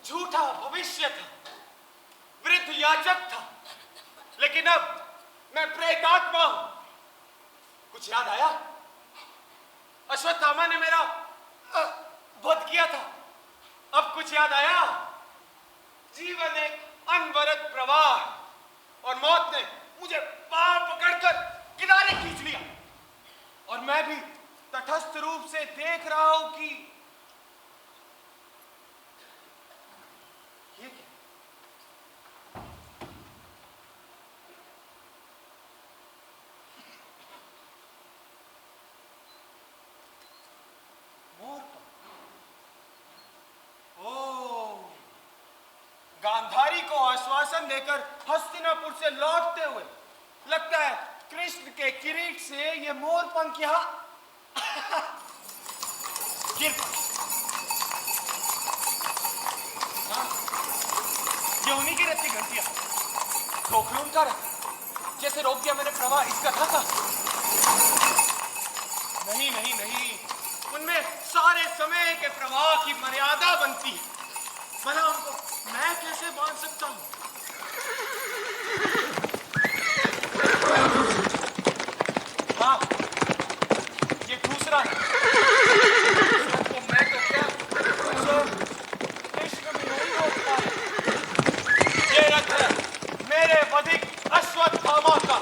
झूठा भविष्य था, वृद्ध याचक था, लेकिन अब मैं प्रेतात्मा हूं। कुछ याद आया? अश्वत्थामा ने मेरा वध किया था। अब कुछ याद आया? जीवन एक अनवरत प्रवाह और मौत ने मुझे पांव पकड़कर किनारे खींच लिया, और मैं भी तटस्थ रूप से देख रहा हूं कि ये क्या? गांधारी को आश्वासन देकर हस्तिनापुर से लौटते हुए लगता है कृष्ण के किरीट से ये मोर पंख यहां गिर पड़ा। हाँ, ये उन्हीं की रत्ती घंटिया। रोक लो उनका रथ, जैसे रोक दिया मैंने प्रवाह इस कथा का। नहीं नहीं नहीं, उनमें सारे समय के प्रवाह की मर्यादा बनती है, भला उनको मैं कैसे बांध सकता हूं? हाँ, ये दूसरा है। तो मैं तो क्या कृष्ण भी नहीं रोकता है। ये रथ है मेरे वधिक अश्वत्थामा का।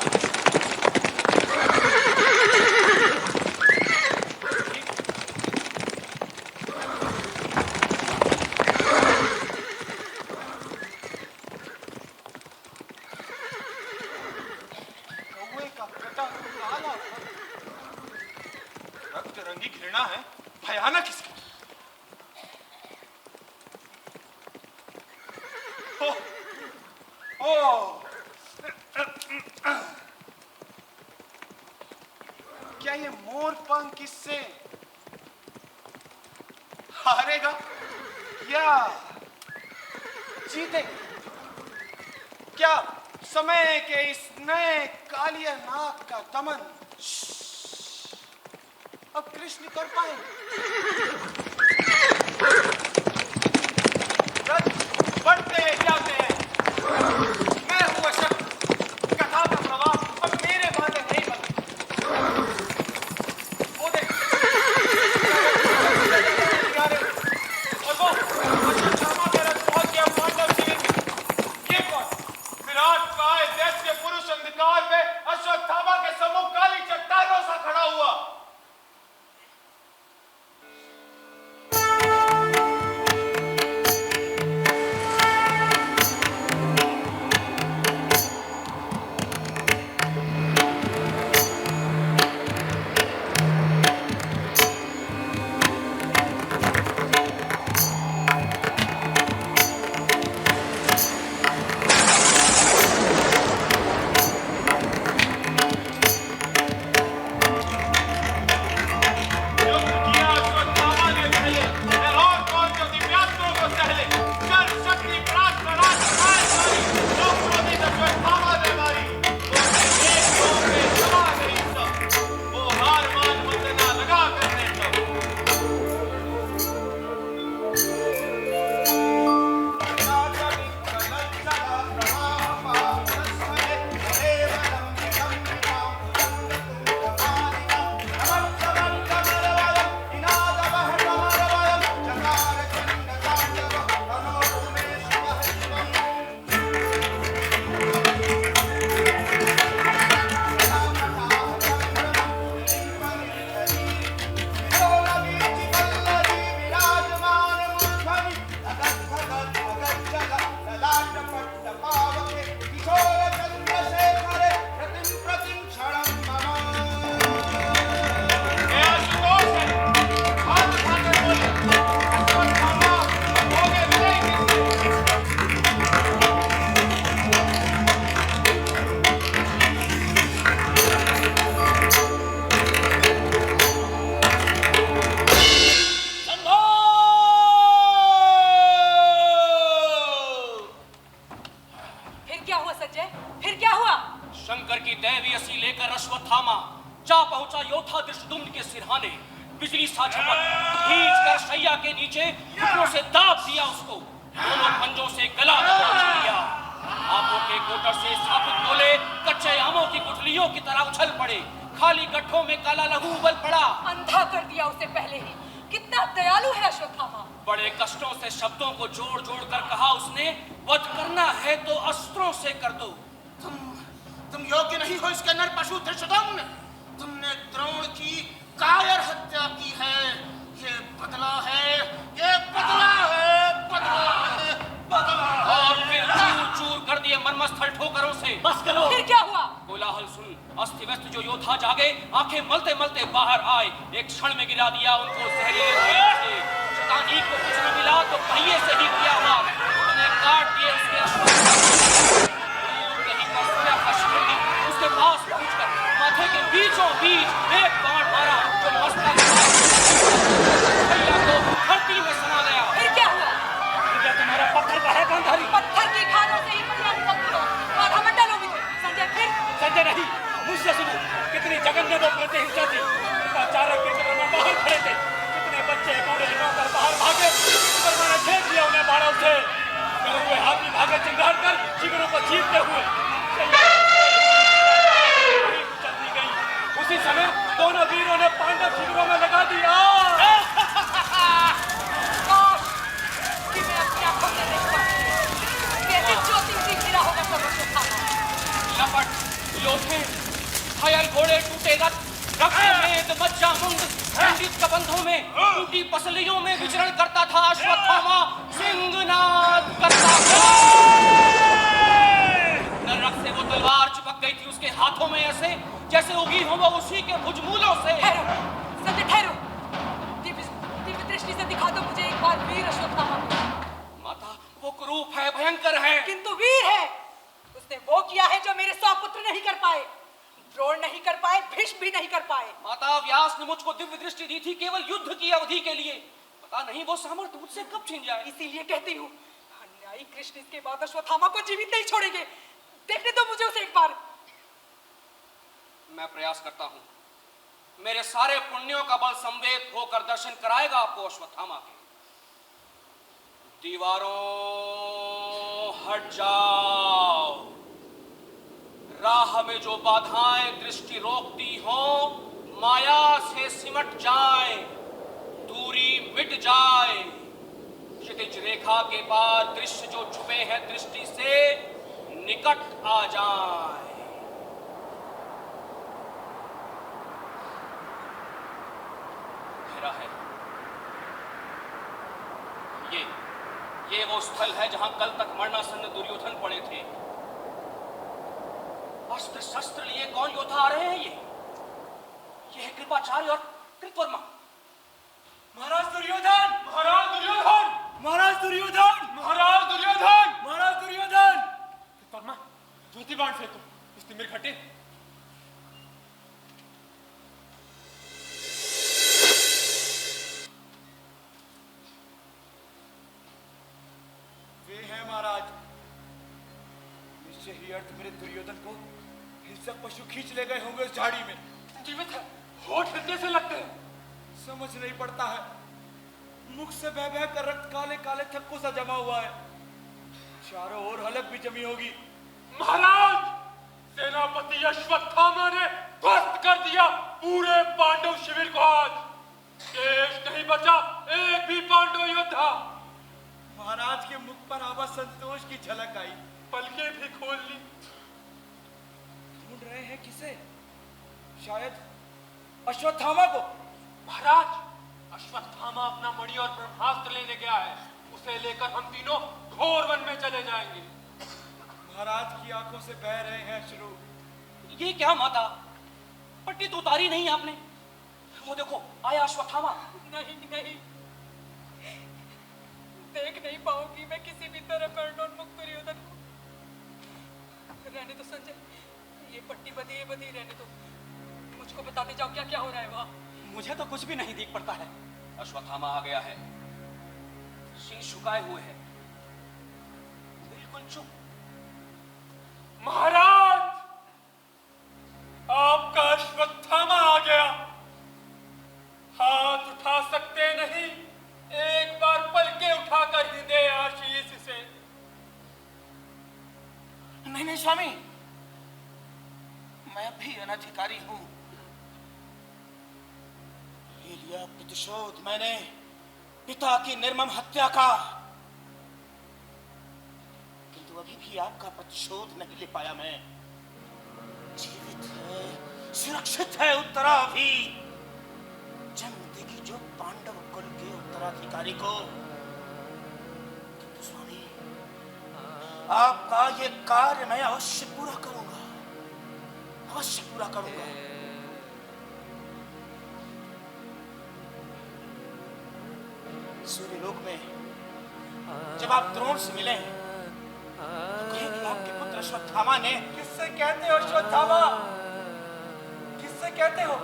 रंगी घृणा है, भयानक इसका। क्या ये मोर पंख इससे हारेगा या जीतेगा? क्या समय के इस नए कालिया नाग का दमन अब कृष्ण कर पाएंगे? बढ़ते जाते हैं, मैं हूं अशक्त। कथा का प्रवाह अब मेरे बारे नहीं बनता। वो देख, और वो अश्वत्थामा का रथ पहुंच गया पांडव शिविर में। ये कौन? विराट काय दैत्य पुरुष अंधकार में अश्वत्थामा के सम्मुख काली चट्टानों सा खड़ा हुआ। क्या हुआ संजय? फिर क्या हुआ? शंकर की दैवी असी लेकर अश्वत्थामा जा पहुंचा योद्धा धृष्टद्युम्न के सिरहाने। बिजली सा झपट खींच कर शैया के नीचे घुटनों से दाब दिया उसको। दोनों पंजों से गला दबोच लिया। आंखों के कोटर से साबुत गोले कच्चे आमों की गुठलियों की तरह उछल पड़े। खाली गड्ढों में काला लहू उबल पड़ा। अंधा कर दिया उसे पहले ही। कितना दयालु है अश्वत्थामा। बड़े कष्टों से शब्दों को जोड़ जोड़ कर कहा उसने, वध करना है तो अस्त्रों से कर दो। तुम योग्य नहीं हो इसके नर पशु धृष्टद्युम्न। तुमने द्रोण की कायर हत्या की है। ये बदला है, ये बदला है, बदला है, बदला है। और फिर चूर चूर कर दिए मर्मस्थल ठोकरों से। बस करो। फिर क्या हुआ? कोलाहल सुन अस्थि व्यस्त जो योद्धा जागे आंखें मलते मलते बाहर आए। एक क्षण में गिरा दिया उनको जहरीले धुएं से। शतानी को कुछ न मिला तो पहिए से ही किया मार। उन्हें काट दिए उसके कहीं पर सोया था शिखंडी। उसके पास पहुंचकर माथे के बीचों बीच एक बाण मारा जो मस्तक को धरती में समा गया। फिर क्या हुआ? क्या तुम्हारा पत्थर का है गांधारी? पत्थर की खानों से ही मरिया निकलती हो। आधा मत डालो मुझे। संजय फिर? संजय नहीं, मुझसे सुनो। कितनी जघन्य वो प्रतिहिंसा थी। चारक के कब्र में बाहर खड़े थे। कितने बच्चे बूढ़े नौकर बाहर भागे। पर मैंने छेद दिया उन्हें बाणों से। डरे हुए हाथी भागे चिंगार कर शिविरों को जीतते हुए। चलती गई। उसी समय दोनों वीरों ने पांडव शिविरों में लगा दिया। काश कि मैं अपनी आंखों से देख पाती। कैसी ज्योति सी गिरा होगा सब अश्वत्थामा। लपट योद्धे घायल घोड़े टूटे रथ रक्त मज्जा मुंड खंडित कबंधों में टूटी पसलियों में विचरण करता था अश्वत्थामा। सिंहनाद करता था। नरक से वो तलवार चिपक गई थी उसके हाथों में ऐसे जैसे उगी हो वो उसी के भुजमूलों से। ठहरो संजय, ठहरो। दिव्य दृष्टि से दिखा दो मुझे एक बार वीर अश्वत्थामा को। माता वो कुरूप है, भयंकर है, किंतु वीर है। उसने वो किया है जो मेरे 100 पुत्र नहीं कर पाए, द्रोण नहीं कर पाए, भीष्म भी नहीं कर पाए। माता व्यास ने मुझको दिव्य दृष्टि दी थी केवल युद्ध की अवधि के लिए। पता नहीं वो सामर्थ्य मुझसे कब छिन जाए। इसीलिए कहती हूँ अन्यायी कृष्ण इसके बाद अश्वत्थामा को जीवित नहीं छोड़ेंगे। देखने दो मुझे उसे एक बार। मैं प्रयास करता हूँ। मेरे सारे पुण्यों का बल संवेद होकर दर्शन कराएगा आपको अश्वत्थामा के। दीवारों हट जाओ। राह में जो बाधाएं दृष्टि रोकती हो माया से सिमट जाए। दूरी मिट जाए। क्षितिज रेखा के पार दृश्य जो छुपे हैं दृष्टि से निकट आ जाए। घेरा है ये वो स्थल है जहां कल तक मरणासन्न दुर्योधन पड़े थे। अस्त्र शस्त्र लिए कौन योद्धा आ रहे हैं? ये है कृपाचार्य और कृतवर्मा। महाराज दुर्योधन! महाराज दुर्योधन! महाराज दुर्योधन! महाराज दुर्योधन! महाराज दुर्योधन! कृतवर्मा, ज्योति बाण फेंको। इस तिमिर घटे। वे हैं महाराज। निश्चय ही अर्थ मेरे दुर्योधन को हिंसक पशु खींच ले गए होंगे उस झाड़ी में। जीवित है, होठ हृदय से लगते हैं। समझ नहीं पड़ता है। मुख से बह बह कर रक्त काले काले थक्कों सा जमा हुआ है। चारों ओर हलक भी जमी होगी। महाराज, सेनापति अश्वत्थामा ने ध्वस्त कर दिया पूरे पांडव शिविर को। आज शेष नहीं बचा एक भी पांडव योद्धा। महाराज के मुख पर आवा संतोष की झलक आई। पलकें भी खोल ली। ढूंढ रहे हैं किसे? शायद अश्वत्थामा को। महाराज, अश्वत्थामा अपना मणि और ब्रह्मास्त्र लेने गया है। उसे लेकर हम तीनों घोर वन में चले जाएंगे। महाराज की आंखों से बह रहे हैं अश्रु। ये क्या माता, पट्टी तो उतारी नहीं आपने। वो देखो आया अश्वत्थामा। नहीं नहीं, देख नहीं पाऊंगी मैं किसी भी तरह मरणोन्मुख दुर्योधन को। रहने तो संजय, ये पट्टी बधी रहने तो। मुझको बताते जाओ क्या क्या हो रहा है वहां। मुझे तो कुछ भी नहीं दिख पड़ता है। अश्वत्थामा आ गया है। शीश झुकाए हुए है, बिल्कुल चुप। महाराज, आपका अश्वत्थामा आ गया। हाथ उठा सकते नहीं, एक बार पलके उठाकर ही दे आशीष से। नहीं नहीं स्वामी, मैं भी अनधिकारी हूं। ले लिया प्रतिशोध मैंने पिता की निर्मम हत्या का, किंतु अभी भी आपका प्रतिशोध नहीं ले पाया मैं। जीवित है, सुरक्षित है उत्तरा भी। जन्म देगी जो पांडव कुल के उत्तराधिकारी को। किंतु स्वामी, आपका ये कार्य मैं अवश्य पूरा करूंगा, अवश्य पूरा करूंगा। सूर्यलोक में जब आप द्रोण से मिले तो कहेंगे आपके पुत्र अश्वत्थामा ने। किससे कहते हो अश्वत्थामा? किससे कहते हो?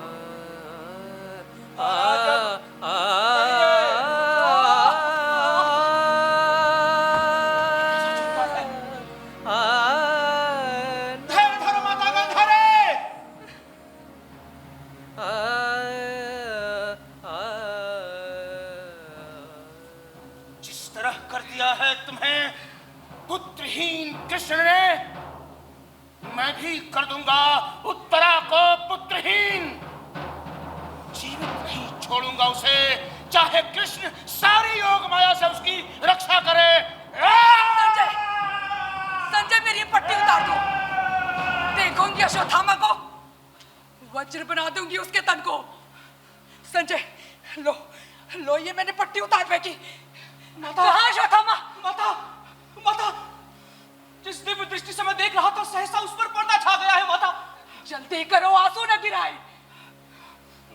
पुत्रहीन कृष्ण ने, मैं भी कर दूंगा उत्तरा को पुत्रहीन। जीवित नहीं छोड़ूंगा उसे, चाहे कृष्ण सारी योग माया से उसकी रक्षा करे। संजय, संजय मेरी ये पट्टी उतार दो। देखूंगी अश्वत्थामा को, वज्र बना दूंगी उसके तन को। संजय, लो लो, ये मैंने पट्टी उतार फेंकी। कहाँ अश्वत्थामा? माता, माता, जिस दिव्य दृष्टि से मैं देख रहा था सहसा उस पर पर्दा छा गया है। माता जल्दी करो, आंसू न गिराए।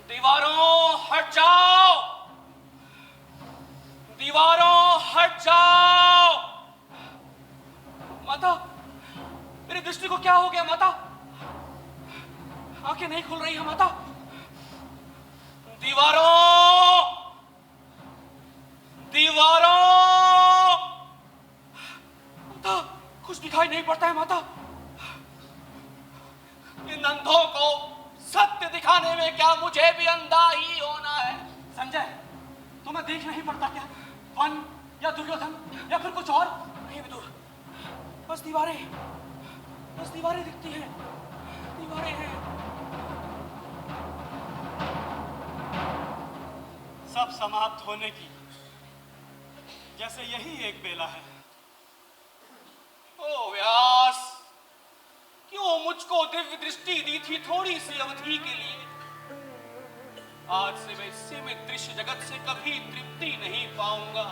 दीवारों हट जाओ, दीवारों हट जाओ। माता, मेरी दृष्टि को क्या हो गया? माता, आंखें नहीं खुल रही है। माता, दीवारों, दीवारों। माता, कुछ दिखाई नहीं पड़ता है। माता, इन अंधों को सत्य दिखाने में क्या मुझे भी अंधा ही होना है? संजय, तुम्हें देख नहीं पड़ता क्या? वन या दुर्योधन या फिर कुछ और? नहीं विदुर, बस दीवारें, बस दीवारें दिखती हैं, दीवारें हैं। सब समाप्त होने की जैसे यही एक बेला है। ओ व्यास, क्यों मुझको दिव्य दृष्टि दी थी थोड़ी सी अवधि के लिए? आज से मैं सीमित दृश्य जगत से कभी तृप्ति नहीं पाऊंगा।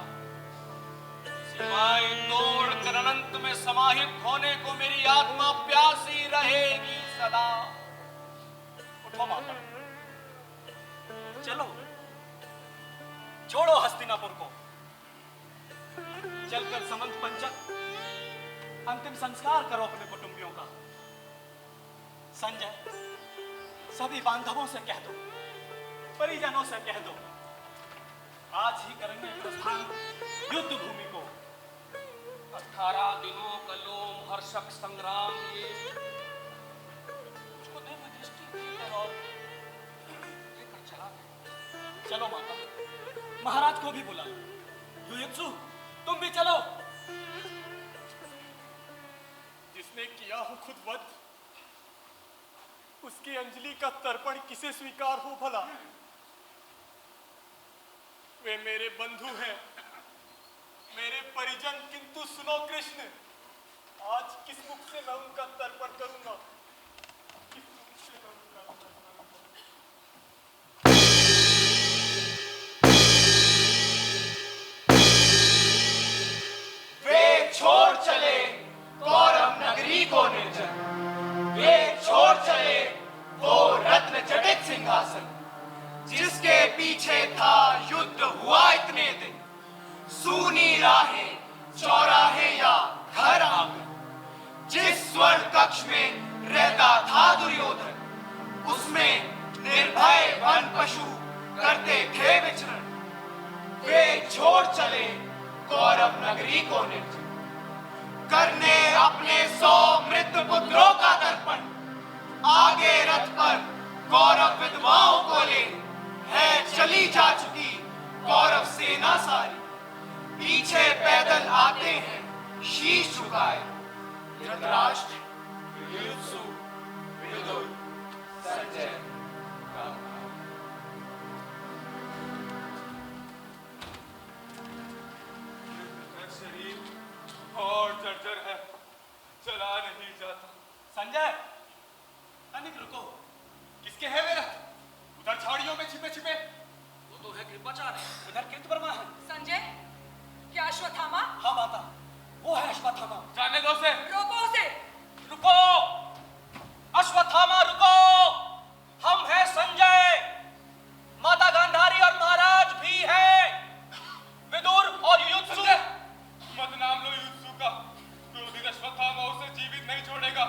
सीमाएं तोड़कर अनंत में समाहित होने को मेरी आत्मा प्यासी रहेगी सदा। उठो माता, चलो, छोड़ो हस्तिनापुर को, चलकर समंत पंचक अंतिम संस्कार करो अपने कुटुंबियों का। संजय, सभी बांधवों से कह दो, परिजनों से कह दो, आज ही करेंगे प्रस्थान युद्ध भूमि को। 18 दिनों का लोम हर्षक संग्राम ये मुझको दिव्य दृष्टि दी और लेकर चला गया। चलो माता, महाराज को भी बुला लो। युयुत्सु, तुम भी चलो। जिसने किया हो खुद वध, उसकी अंजलि का तर्पण किसे स्वीकार हो भला? वे मेरे बंधु हैं, मेरे परिजन, किंतु सुनो कृष्ण, आज किस मुख से मैं उनका तर्पण करूंगा? किस मुख से मैं उनका तर्पण करूंगा? वे छोड़ चले कौरव नगरी को निर्जन, वे छोड़ चले वो रत्न जटित सिंहासन, जिसके पीछे था युद्ध हुआ इतने दिन। सूनी राहें, चौराहे या घर आंगन, जिस स्वर्ण कक्ष में रहता था दुर्योधन, उसमें निर्भय वन पशु करते थे विचरण। वे छोड़ चले कौरव नगरी को निर्जन, करने अपने 100 मृत पुत्र धृतराष्ट्र, युयुत्सु, विदुर, संजय का शरीर और जर्जर है, चला नहीं जाता। संजय, तनिक रुको। किसके है मेरा? उधर झाड़ियों में छिपे छिपे। वो तो है कृपाचार्य। उधर कृतवर्मा है। संजय, क्या अश्वत्थामा? हाँ माता, वो है अश्वत्थामा। जाने दो उसे। रोको उसे। रुको, अश्वत्थामा रुको। हम हैं संजय, माता गांधारी और महाराज भी है, विदुर और युयुत्सु। मत नाम लो युयुत्सु का, क्रोधित अश्वत्थामा उसे जीवित नहीं छोड़ेगा।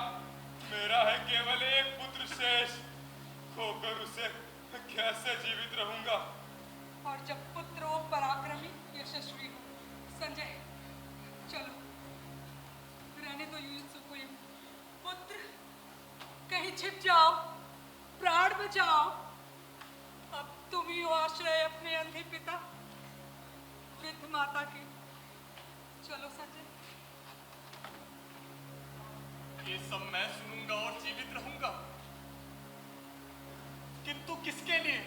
मेरा है केवल एक पुत्र शेष, खोकर उसे कैसे जीवित रहूंगा। और जब पुत्र हो पराक्रमी यशस्वी हो, संजय चलो, रहने दो युयुत्सु को। पुत्र, कहीं छिप जाओ, प्राण बचाओ। अब तुम ही हो आश्रय अपने अंधे पिता, वृद्ध माता के। चलो संजय। ये सब मैं सुनूंगा और जीवित रहूंगा, किंतु किसके लिए?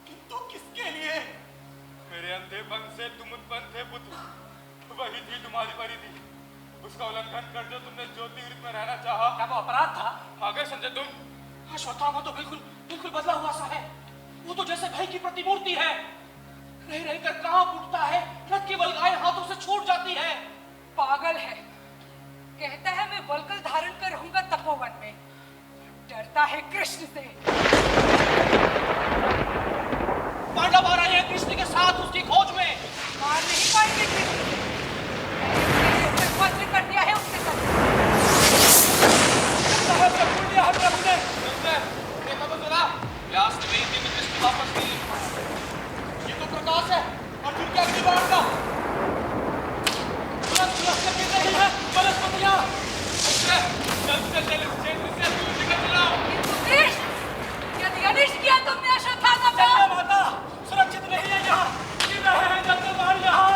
किंतु किसके लिए? मेरे अंधेपन से तुम उत्पन्न थे पुत्र, वही थी तुम्हारी परिधि। उसका उल्लंघन कर जो तुमने ज्योतिर्वृत्त में रहना चाहा। क्या वो अपराध था? आगे संजय तुम। अश्वत्थामा तो बिल्कुल बिल्कुल बदला हुआ सा है। वो तो जैसे भय की प्रतिमूर्ति है, रह रहकर कांप उठता है, रथ की बलगाएं हाथों से छूट जाती है। पागल है, कहता है मैं वल्कल धारण कर रहूंगा तपोवन में, डरता है कृष्ण से। पांडव आ रहे हैं कृष्ण के साथ उसकी खोज में। मार नहीं पाएंगे कृष्ण से, मैंने उससे वज्र कर दिया है उसके साथ। प्रभु ने देखा तो जरा, व्यास ने मेरी दिव्य दृष्टि वापस ली। ये तो प्रकाश है, अर्जुन के अग्निबाण का। तुरंत से गिर रही है वनस्पतियां। जल्द से क्षेत्र से दूर निकल चलाओ। कृष्ण, यदि अनिष्ट किया तुमने अश्वत्थामा को। संजय माता, सुरक्षित नहीं है यहाँ। गिर रहे हैं जंगलवाण यहाँ।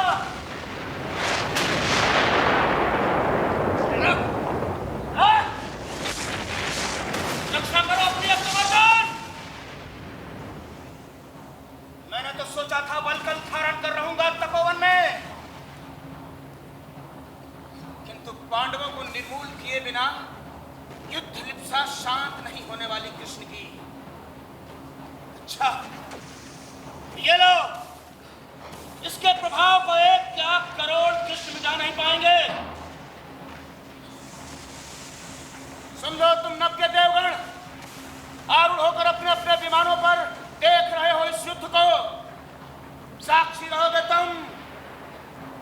रक्षा करो अपनी अग्निवर्धन। मैंने तो सोचा था वल्कल धारण कर रहूंगा तपोवन में, किंतु पांडवों को निर्मूल किए बिना युद्ध लिप्सा शांत नहीं होने वाली कृष्ण की। अच्छा, ये लो, इसके प्रभाव को 1 लाख करोड़ कृष्ण मिटा नहीं पाएंगे। समझो तुम नव के देवगण आरूढ़ होकर अपने अपने विमानों पर देख रहे हो इस युद्ध को। साक्षी रहोगे तुम।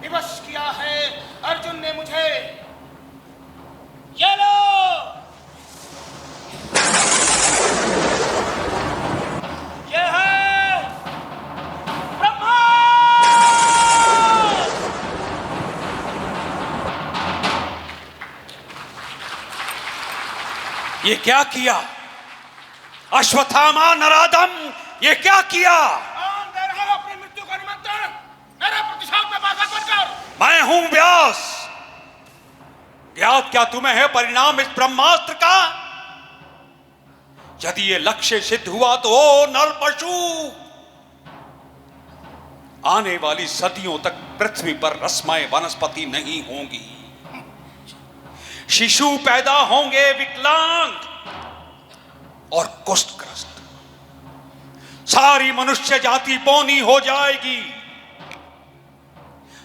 विवश किया है अर्जुन ने मुझे। ये लो, ये है ब्रह्मा। ये क्या किया अश्वत्थामा नराधम, ये क्या किया? कौन दे रहा है अपनी मृत्यु का निमंत्रण मेरे प्रतिशोध में बाधा बनकर? मैं हूं व्यास। ज्ञात क्या तुम्हें है परिणाम इस ब्रह्मास्त्र का? यदि ये लक्ष्य सिद्ध हुआ तो ओ नर पशु, आने वाली सदियों तक पृथ्वी पर रसमय वनस्पति नहीं होंगी। शिशु पैदा होंगे विकलांग और कुष्ठग्रस्त। सारी मनुष्य जाति पौनी हो जाएगी।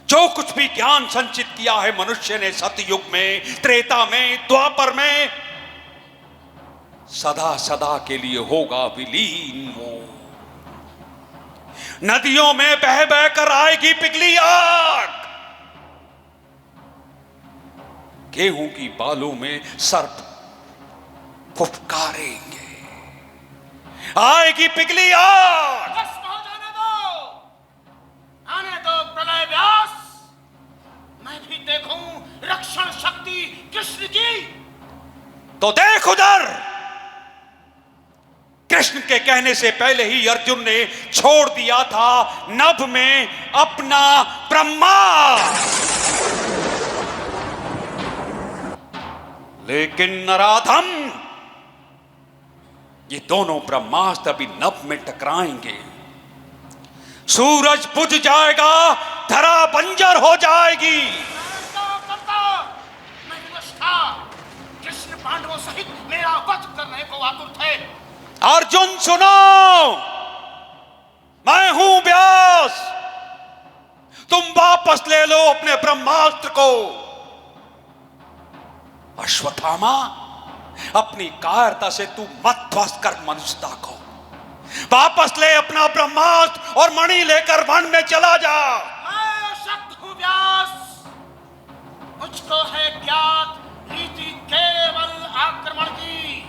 जो कुछ भी ज्ञान संचित किया है मनुष्य ने सतयुग में, त्रेता में, द्वापर में, सदा सदा के लिए होगा विलीन। वो नदियों में बह बह कर आएगी पिघली आग। गेहूं की बालों में सर्प फुफकारेंगे। आएगी पिघली आग। बस हो जाने दो, आने दो प्रलय व्यास। मैं भी देखूं रक्षण शक्ति कृष्ण की। तो देख उधर, कृष्ण के कहने से पहले ही अर्जुन ने छोड़ दिया था नभ में अपना ब्रह्मास्त्र। लेकिन नराधम, ये दोनों ब्रह्मास्त्र अभी नभ में टकराएंगे। सूरज बुझ जाएगा, धरा बंजर हो जाएगी। मैं विवश था। कृष्ण पांडवों सहित मेरा वध करने को आतुर थे। अर्जुन सुनो, मैं हूं व्यास। तुम वापस ले लो अपने ब्रह्मास्त्र को। अश्वत्थामा, अपनी कायरता से तू मत ध्वस्त कर मनुष्यता को। वापस ले अपना ब्रह्मास्त्र और मणि लेकर वन में चला जा। मैं अशक्त हूं व्यास। मुझको है ज्ञात रीति केवल आक्रमण की।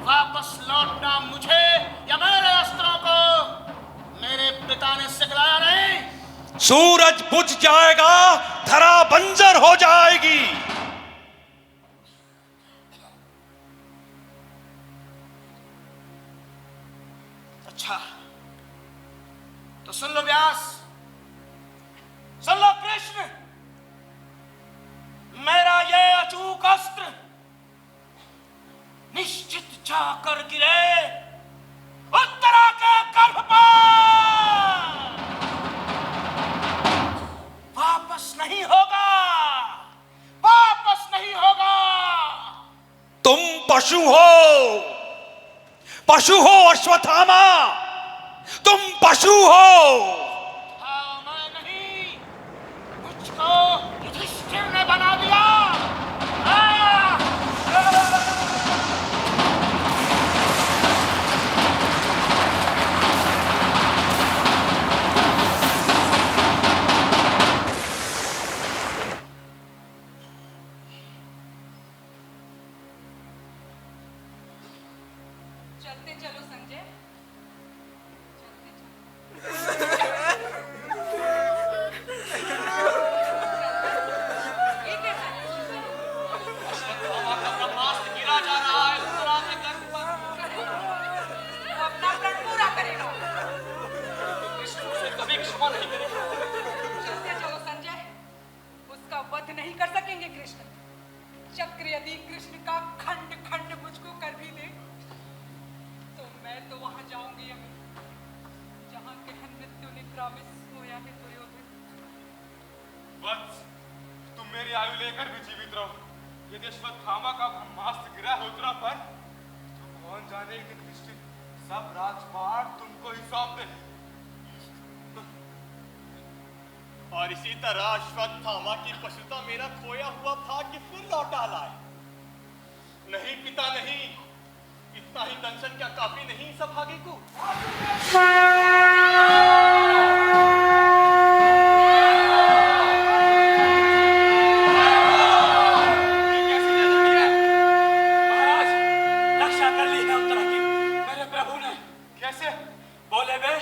वापस लौटना मुझे या मेरे अस्त्रों को मेरे पिता ने सिखलाया नहीं। सूरज बुझ जाएगा, धरा बंजर हो जाएगी। अच्छा, तो सुन लो व्यास, सुन लो कृष्ण। मेरा ये अचूक अस्त्र निश्चित जाकर गिरे उत्तरा के गर्भ पर। वापस नहीं होगा, वापस नहीं होगा। तुम पशु हो, पशु हो अश्वत्थामा, तुम पशु हो। हाँ, मैं नहीं, मुझको युधिष्ठिर ने बना दिया। चलते चलो संजय, चलते चलो। ये कैसा है? अश्वत्थामा का ब्रह्मास्त्र गिरा जा रहा है उत्तरा के गर्भ पर। वो अपना प्रण पूरा करेगा। कृष्ण उसे कभी क्षमा नहीं करेगा। चलते चलो संजय, उसका वध नहीं कर सकेंगे कृष्ण। चक्र यदि कृष्ण का खंड खंड मुझको कर भी दे, तो मैं तो वहां जाऊंगी अभी जहां गहन मृत्यु निद्रा में सोया है दुर्योधन। वत्स, तुम मेरी आयु लेकर भी जीवित रहो। यदि अश्वत्थामा का ब्रह्मास्त्र गिरा है उत्तरा पर, तो कौन जाने कि कृष्ण सब राजपाट तुमको ही सौंप दे। और इसी तरह अश्वत्थामा की पशुता मेरा खोया हुआ भाग्य फिर लौटा लाए। नहीं पिता नहीं, इतना ही दंशन क्या काफी नहीं सब भाग्य को? महाराज, रक्षा कर ली है उत्तरा की मेरे प्रभु ने। कैसे? बोले वे,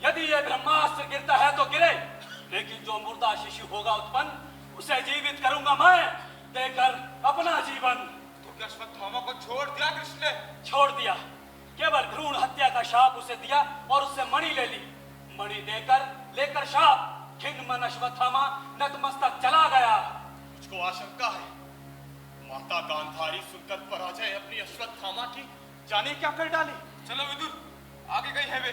यदि ये ब्रह्मास्त्र गिरता है तो गिरे, लेकिन जो मुर्दा शिशु होगा उत्पन्न उसे जीवित करूंगा मैं, देकर अपना जीवन। तो क्या अश्वत्थामा को छोड़ दिया कृष्ण ने? छोड़ दिया, केवल भ्रूण हत्या का शाप उसे दिया और उससे मणि ले ली। मणि देकर लेकर शाप, खिन्न मन अश्वत्थामा नतमस्तक चला गया। मुझको आशंका है माता गांधारी सुनकर पराजय अपनी अश्वत्थामा की जाने क्या कर डाली। चलो विदुर, आगे कहीं है वे,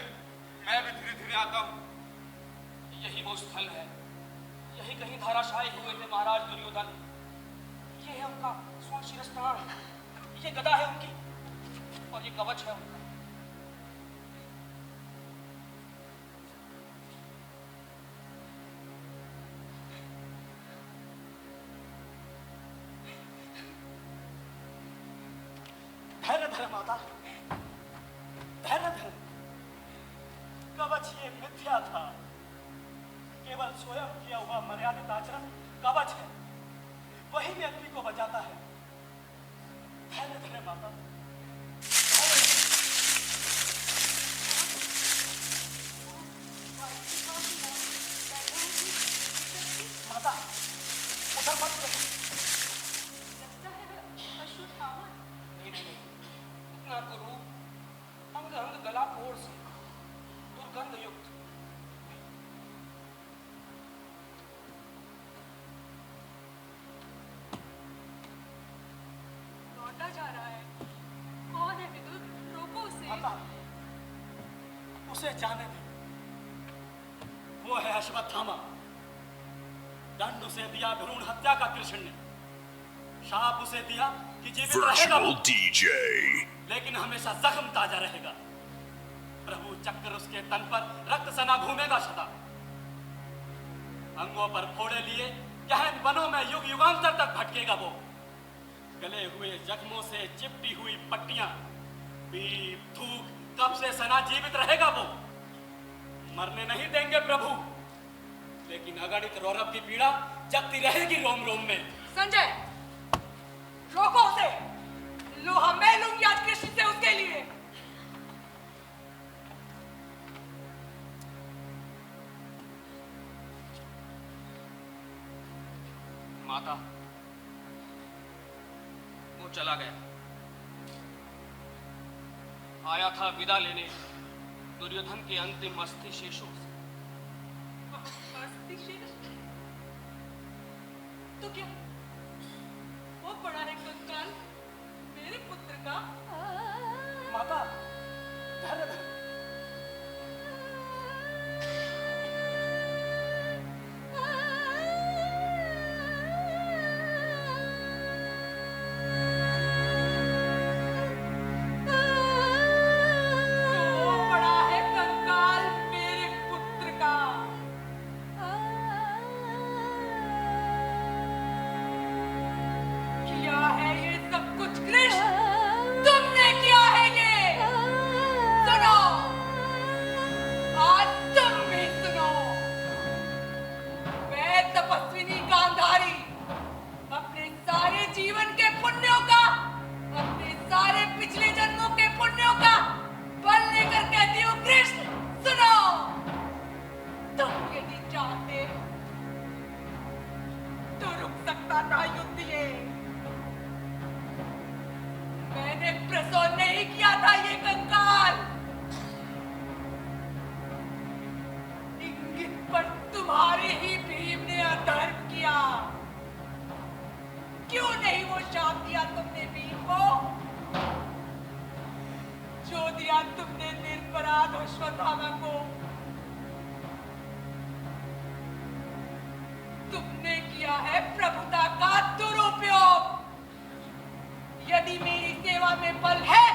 मैं भी धीरे धीरे आता हूँ। यही वो स्थल है, यही कहीं धाराशायी हुए थे महाराज दुर्योधन। ये है उनका स्वर्ण शिरस्त्राण, ये गदा है उनकी और ये कवच है उनका। धैर्य धर माता, धैर्य धर। कवच ये मिथ्या था, केवल स्वयं किया हुआ मर्यादित आचरण कवच है, वही व्यक्ति को बचाता है। धैर्य धर माता। माता, उधर मत रहो। नहीं, इतना कुरूप, अंग अंग गला फोड़ से दुर्गंध युक्त। काटा जा रहा है। कौन है विदुर? रोको उसे। माता, उसे जाने दे। वो है अश्वत्थामा। दंड उसे दिया भ्रूण हत्या का कृष्ण ने। शाप उसे दिया कि जीवित रहेगा वो, लेकिन हमेशा जख्म ताजा रहेगा। प्रभु चक्र उसके तन पर रक्त सना घूमेगा सदा। अंगों पर फोड़े लिए गहन वनों में युग युगांतर तक भटकेगा वो। गले हुए जख्मों से चिपटी हुई पट्टियां, पीप थूक कब्जे सना जीवित रहेगा वो। मरने नहीं देंगे प्रभु, लेकिन अगणित रौरव की पीड़ा जगती रहेगी रोम रोम में। संजय, रोको उसे। लोहा मैं लूंगी आज कृष्ण से उसके लिए। माता, वो चला गया। आया था विदा लेने दुर्योधन के अंतिम अस्थि शेषों से। अस्थि शेष? तो क्या वो पड़ा है कंकाल मेरे पुत्र का? माता, धैर्य धर। वो पड़ा है कंकाल मेरे पुत्र का। किया है ये सब कुछ कृष्ण, तुमने किया है ये। सुनो, आज तुम भी सुनो। मैं तपस्विनी गांधारी अपने सारे जीवन के पुण्यों का, अपने सारे पिछले जन्मों के पुण्यों का बल लेकर कहती हूँ कृष्ण, सुनो। तुम यदि चाहते तो रुक सकता था युद्ध ये। मैंने प्रसव नहीं किया था ये कंकाल। इंगित पर तुम्हारे ही भीम ने अधर्म किया। क्यों नहीं वो शाप दिया तुमने भीम को, जो दिया तुमने निरपराध अश्वत्थामा को? तुमने किया है प्रभुता का दुरुपयोग। यदि मेरी सेवा में बल है,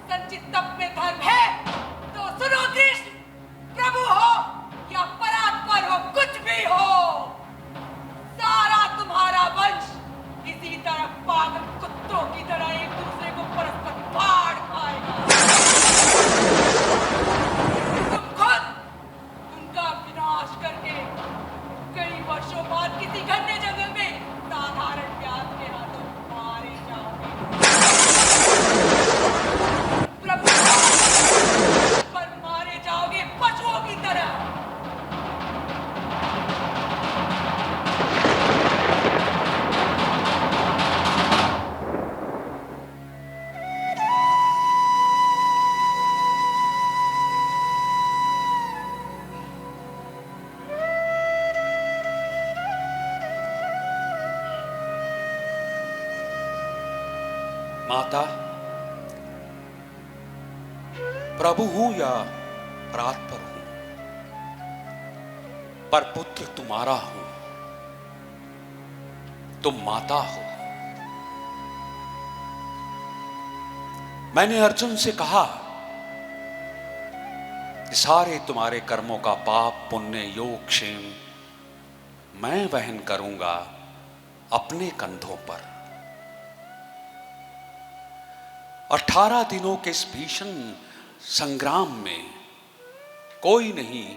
संचित तप में धर्म है, तो सुनो कृष्ण, प्रभु हो या परात्पर हो, कुछ भी हो, सारा तुम्हारा वंश इसी तरह पागल कुत्तों की तरह एक दूसरे को परस्पर फाड़ खाएगा। तुम खुद उनका विनाश करके कई वर्षों बाद किसी घने जंगल में साधारण व्यास के हाथों मारे जाओगे। प्रभु पर मारे जाओगे पशुओं की तरह। माता, प्रभु हूं या परात्पर हूं, पर पुत्र तुम्हारा हूं। तुम माता हो। मैंने अर्जुन से कहा कि सारे तुम्हारे कर्मों का पाप पुण्य योग क्षेम मैं वहन करूंगा अपने कंधों पर। 18 दिनों के इस भीषण संग्राम में कोई नहीं,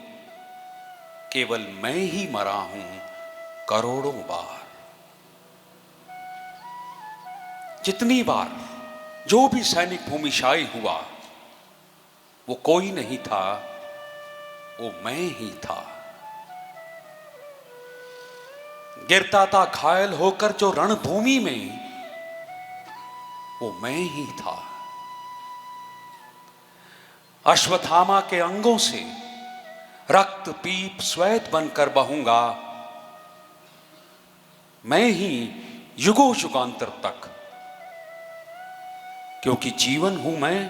केवल मैं ही मरा हूं करोड़ों बार। जितनी बार जो भी सैनिक भूमिशाई हुआ, वो कोई नहीं था, वो मैं ही था। गिरता था घायल होकर जो रणभूमि में, वो मैं ही था। अश्वत्थामा के अंगों से रक्त पीप श्वेत बनकर बहूंगा। मैं ही युगों युगांतर तक क्योंकि जीवन हूं मैं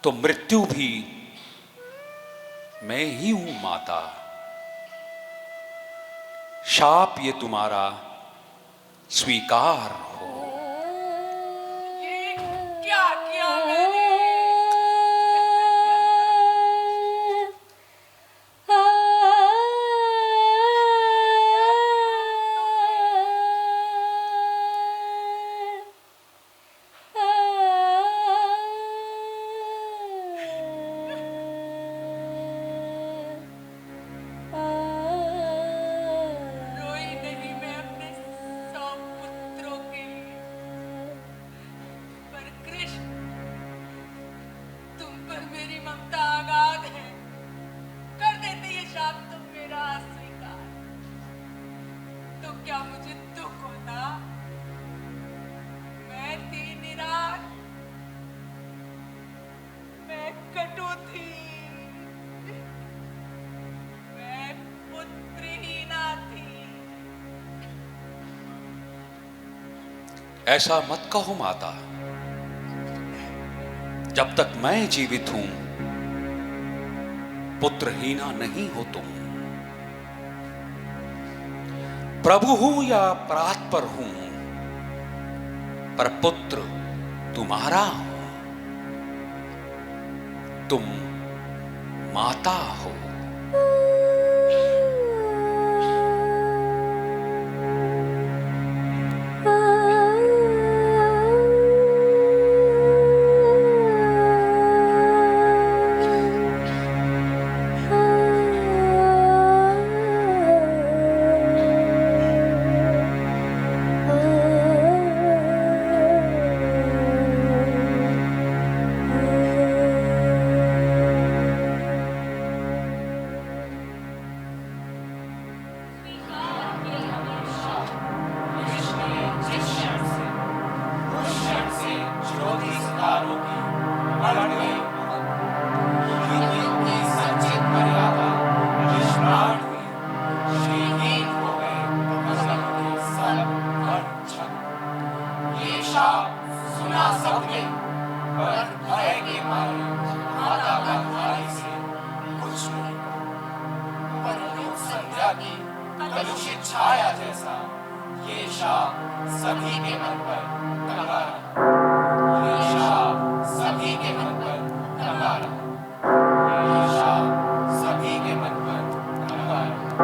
तो मृत्यु भी मैं ही हूं माता। शाप ये तुम्हारा स्वीकार हो। ये क्या किया मैंने? रोई नहीं मैं अपने 100 पुत्रों के लिए, पर कृष्ण तुम पर मेरी ममता आगाध है। कर देते ये शाप तुम मेरा अस्वीकार, तो क्या मुझे दुख होता? मैं थी निराश, मैं कटु थी, मैं पुत्रहीना थी। ऐसा मत कहो माता, जब तक मैं जीवित हूं पुत्रहीना नहीं हो तुम। प्रभु हूं या परात्पर हूं, पर पुत्र तुम्हारा हो। तुम माता हो। सुना सबने, पर भय के मारे माता का भाई से कुछ नहीं। पर लोक संध्या की कलुषित छाया जैसा ये शाप सभी के मन पर टंगा रहा। ये शाप सभी के मन पर टंगा रहा। ये शाप सभी के मन पर टंगा रहा।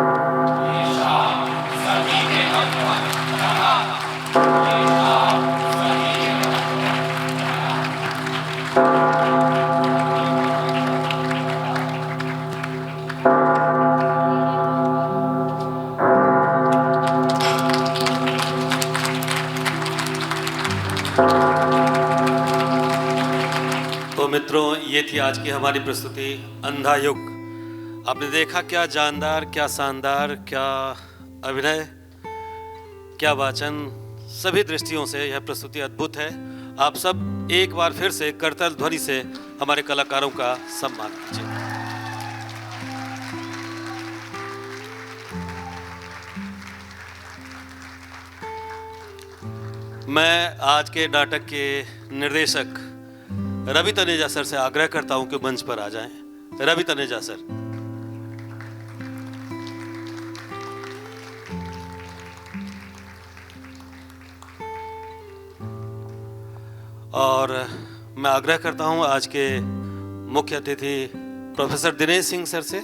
ये शाप सभी के मन पर टंगा रहा। ये शाप सभी के मन पर तो मित्रों, ये थी आज की हमारी प्रस्तुति अंधा युग। आपने देखा क्या जानदार, क्या शानदार, क्या अभिनय, क्या वाचन, सभी दृष्टियों से यह प्रस्तुति अद्भुत है। आप सब एक बार फिर से करताल ध्वनि से हमारे कलाकारों का सम्मान कीजिए। मैं आज के नाटक के निर्देशक रवि तनेजा सर से आग्रह करता हूं कि मंच पर आ जाएं। रवि तनेजा सर। और मैं आग्रह करता हूं आज के मुख्य अतिथि प्रोफेसर दिनेश सिंह सर से,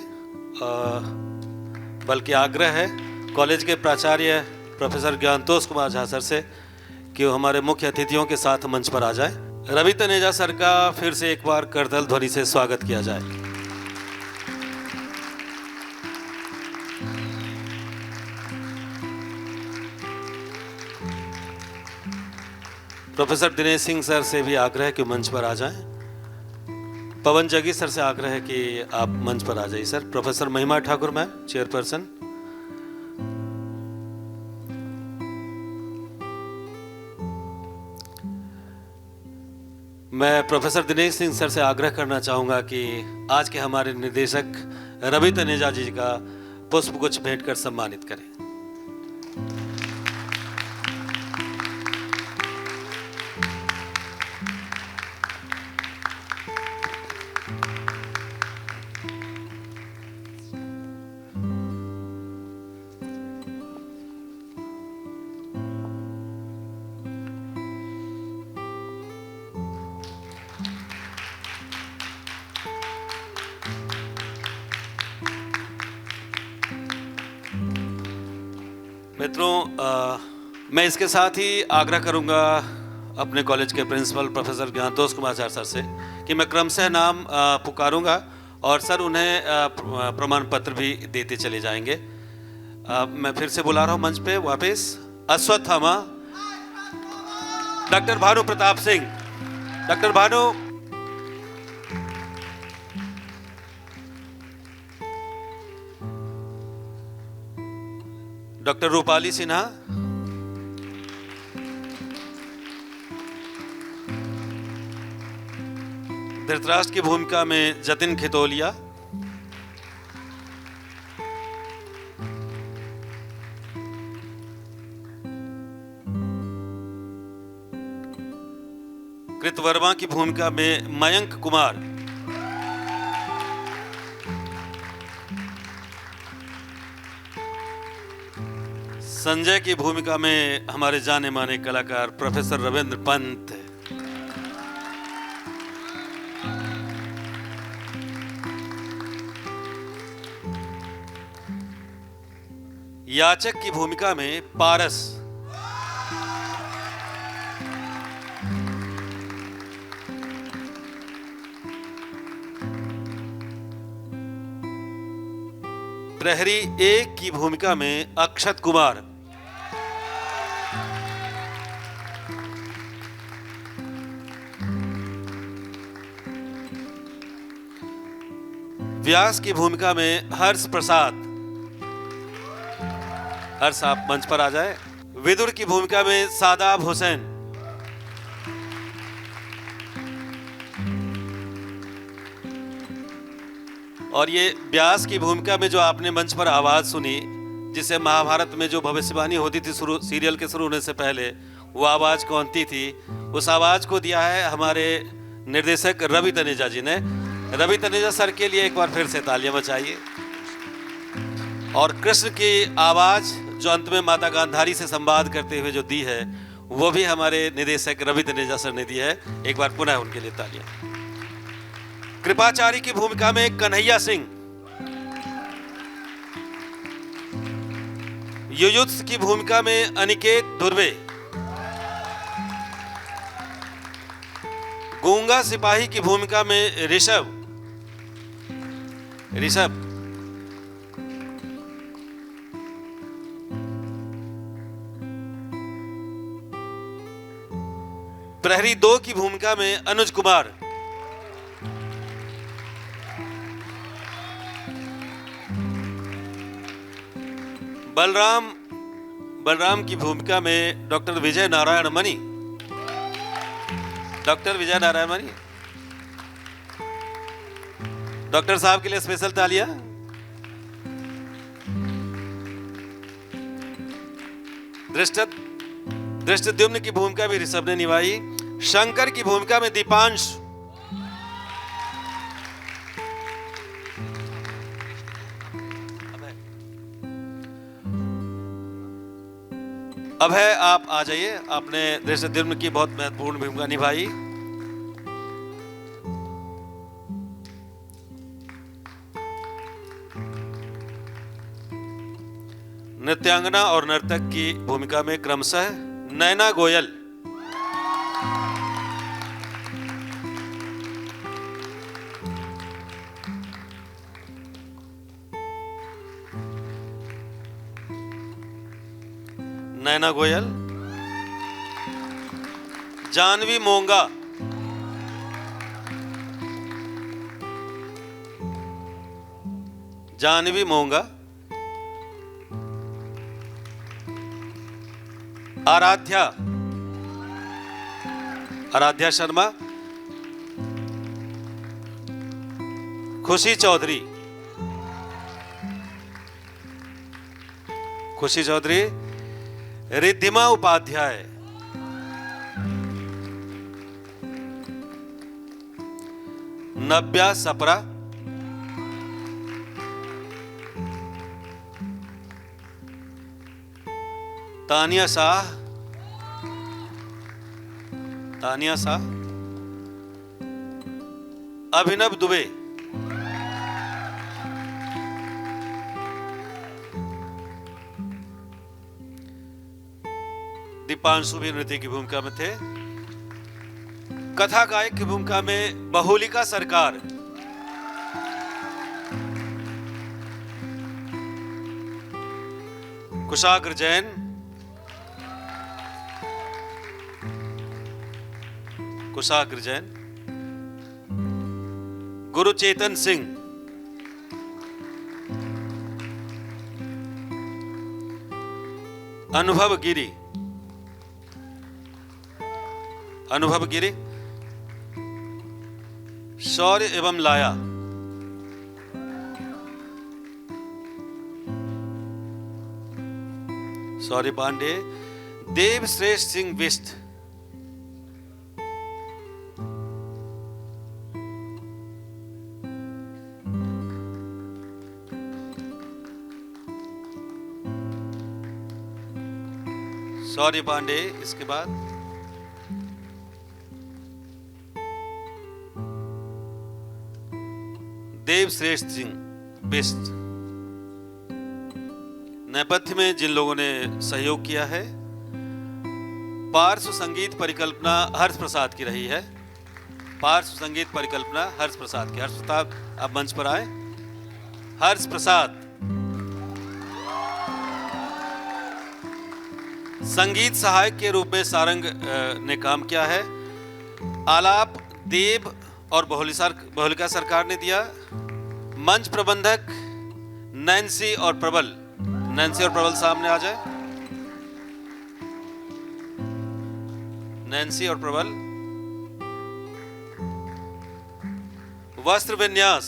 बल्कि आग्रह है कॉलेज के प्राचार्य प्रोफेसर ज्ञानतोष कुमार झा सर से कि वो हमारे मुख्य अतिथियों के साथ मंच पर आ जाए। रवि तनेजा सर का फिर से एक बार करताल ध्वनि से स्वागत किया जाए। प्रोफेसर दिनेश सिंह सर से भी आग्रह है कि मंच पर आ जाएं। पवन जगी सर से आग्रह है कि आप मंच पर आ जाइए सर। प्रोफेसर महिमा ठाकुर मैम, चेयरपर्सन। मैं प्रोफेसर दिनेश सिंह सर से आग्रह करना चाहूँगा कि आज के हमारे निर्देशक रवि तनेजा जी का पुष्पगुच्छ भेंट कर सम्मानित करें। मित्रों, मैं इसके साथ ही आग्रह करूंगा अपने कॉलेज के प्रिंसिपल प्रोफेसर ज्ञानतोष कुमार सर से कि मैं क्रमशः नाम पुकारूंगा और सर उन्हें प्रमाण पत्र भी देते चले जाएंगे। मैं फिर से बुला रहा हूं मंच पे वापस Ashwatthama, doctor Bhanu Pratap Singh, doctor Bhanu, doctor Rupali Sinha, Dhritarashtra की भूमिका में जतिन खितौलिया, कृतवर्मा की भूमिका में मयंक कुमार, संजय की भूमिका में हमारे जाने माने कलाकार प्रोफेसर रविंद्र पंत, याचक की भूमिका में पारस, प्रहरी 1 की भूमिका में अक्षत कुमार, व्यास की भूमिका में हर्ष प्रसाद, हर्ष आप मंच पर आ जाए, विदुर की भूमिका में सादाब हुसैन, और ये व्यास की भूमिका में जो आपने मंच पर आवाज सुनी, जिसे महाभारत में जो भविष्यवाणी होती थी सीरियल के शुरू होने से पहले, वो आवाज कौन थी, उस आवाज को दिया है हमारे निर्देशक रवि तनेजा जी ने। रवि तनेजा सर के लिए एक बार फिर से तालियां बजाइए। और कृष्ण की आवाज जो अंत में माता गांधारी से संवाद करते हुए जो दी है, वो भी हमारे निदेशक रवि तनेजा सर ने दी है। एक बार पुनः उनके लिए तालियां। कृपाचारी की भूमिका में कन्हैया सिंह, युयुत्स की भूमिका में अनिकेत धुर्वे, गूंगा सिपाही की भूमिका में ऋषभ, प्रहरी 2 की भूमिका में अनुज कुमार, बलराम की भूमिका में डॉक्टर विजय नारायण मणि, डॉक्टर साहब के लिए स्पेशल तालियां। दृष्टद्युम्न की भूमिका भी ऋषभ ने निभाई। शंकर की भूमिका में दीपांश, अभय आप आ जाइए, आपने दृष्टद्युम्न की बहुत महत्वपूर्ण भूमिका निभाई। नृत्यांगना और नर्तक की भूमिका में क्रमशः नैना गोयल, जानवी मोंगा, आराध्या शर्मा, खुशी चौधरी, रिद्धिमा उपाध्याय, नव्या सपरा, तानिया शाह, अभिनव दुबे, दीपांशु भी नृत्य की भूमिका में थे। कथा गायक की भूमिका में बहुलिका सरकार, कुशाग्र जैन, गुरुचेतन सिंह, अनुभव गिरी, शौर्य एवं लाया, सौर्य पांडे, देव श्रेष्ठ सिंह बिष्ट, सौर्य पांडे, इसके बाद देव श्रेष्ठ सिंह बिष्ट। नेपथ्य में जिन लोगों ने सहयोग किया है, पार्श्व संगीत परिकल्पना हर्ष प्रसाद की रही है। पार्श्व संगीत परिकल्पना हर्ष प्रसाद की। हर्ष प्रसाद आप मंच पर आए। हर्ष प्रसाद। संगीत सहायक के रूप में सारंग ने काम किया है। आलाप देव और बहुलिका सरकार ने दिया। मंच प्रबंधक नैन्सी और प्रबल सामने आ जाए। नैन्सी और प्रबल। वस्त्र विन्यास,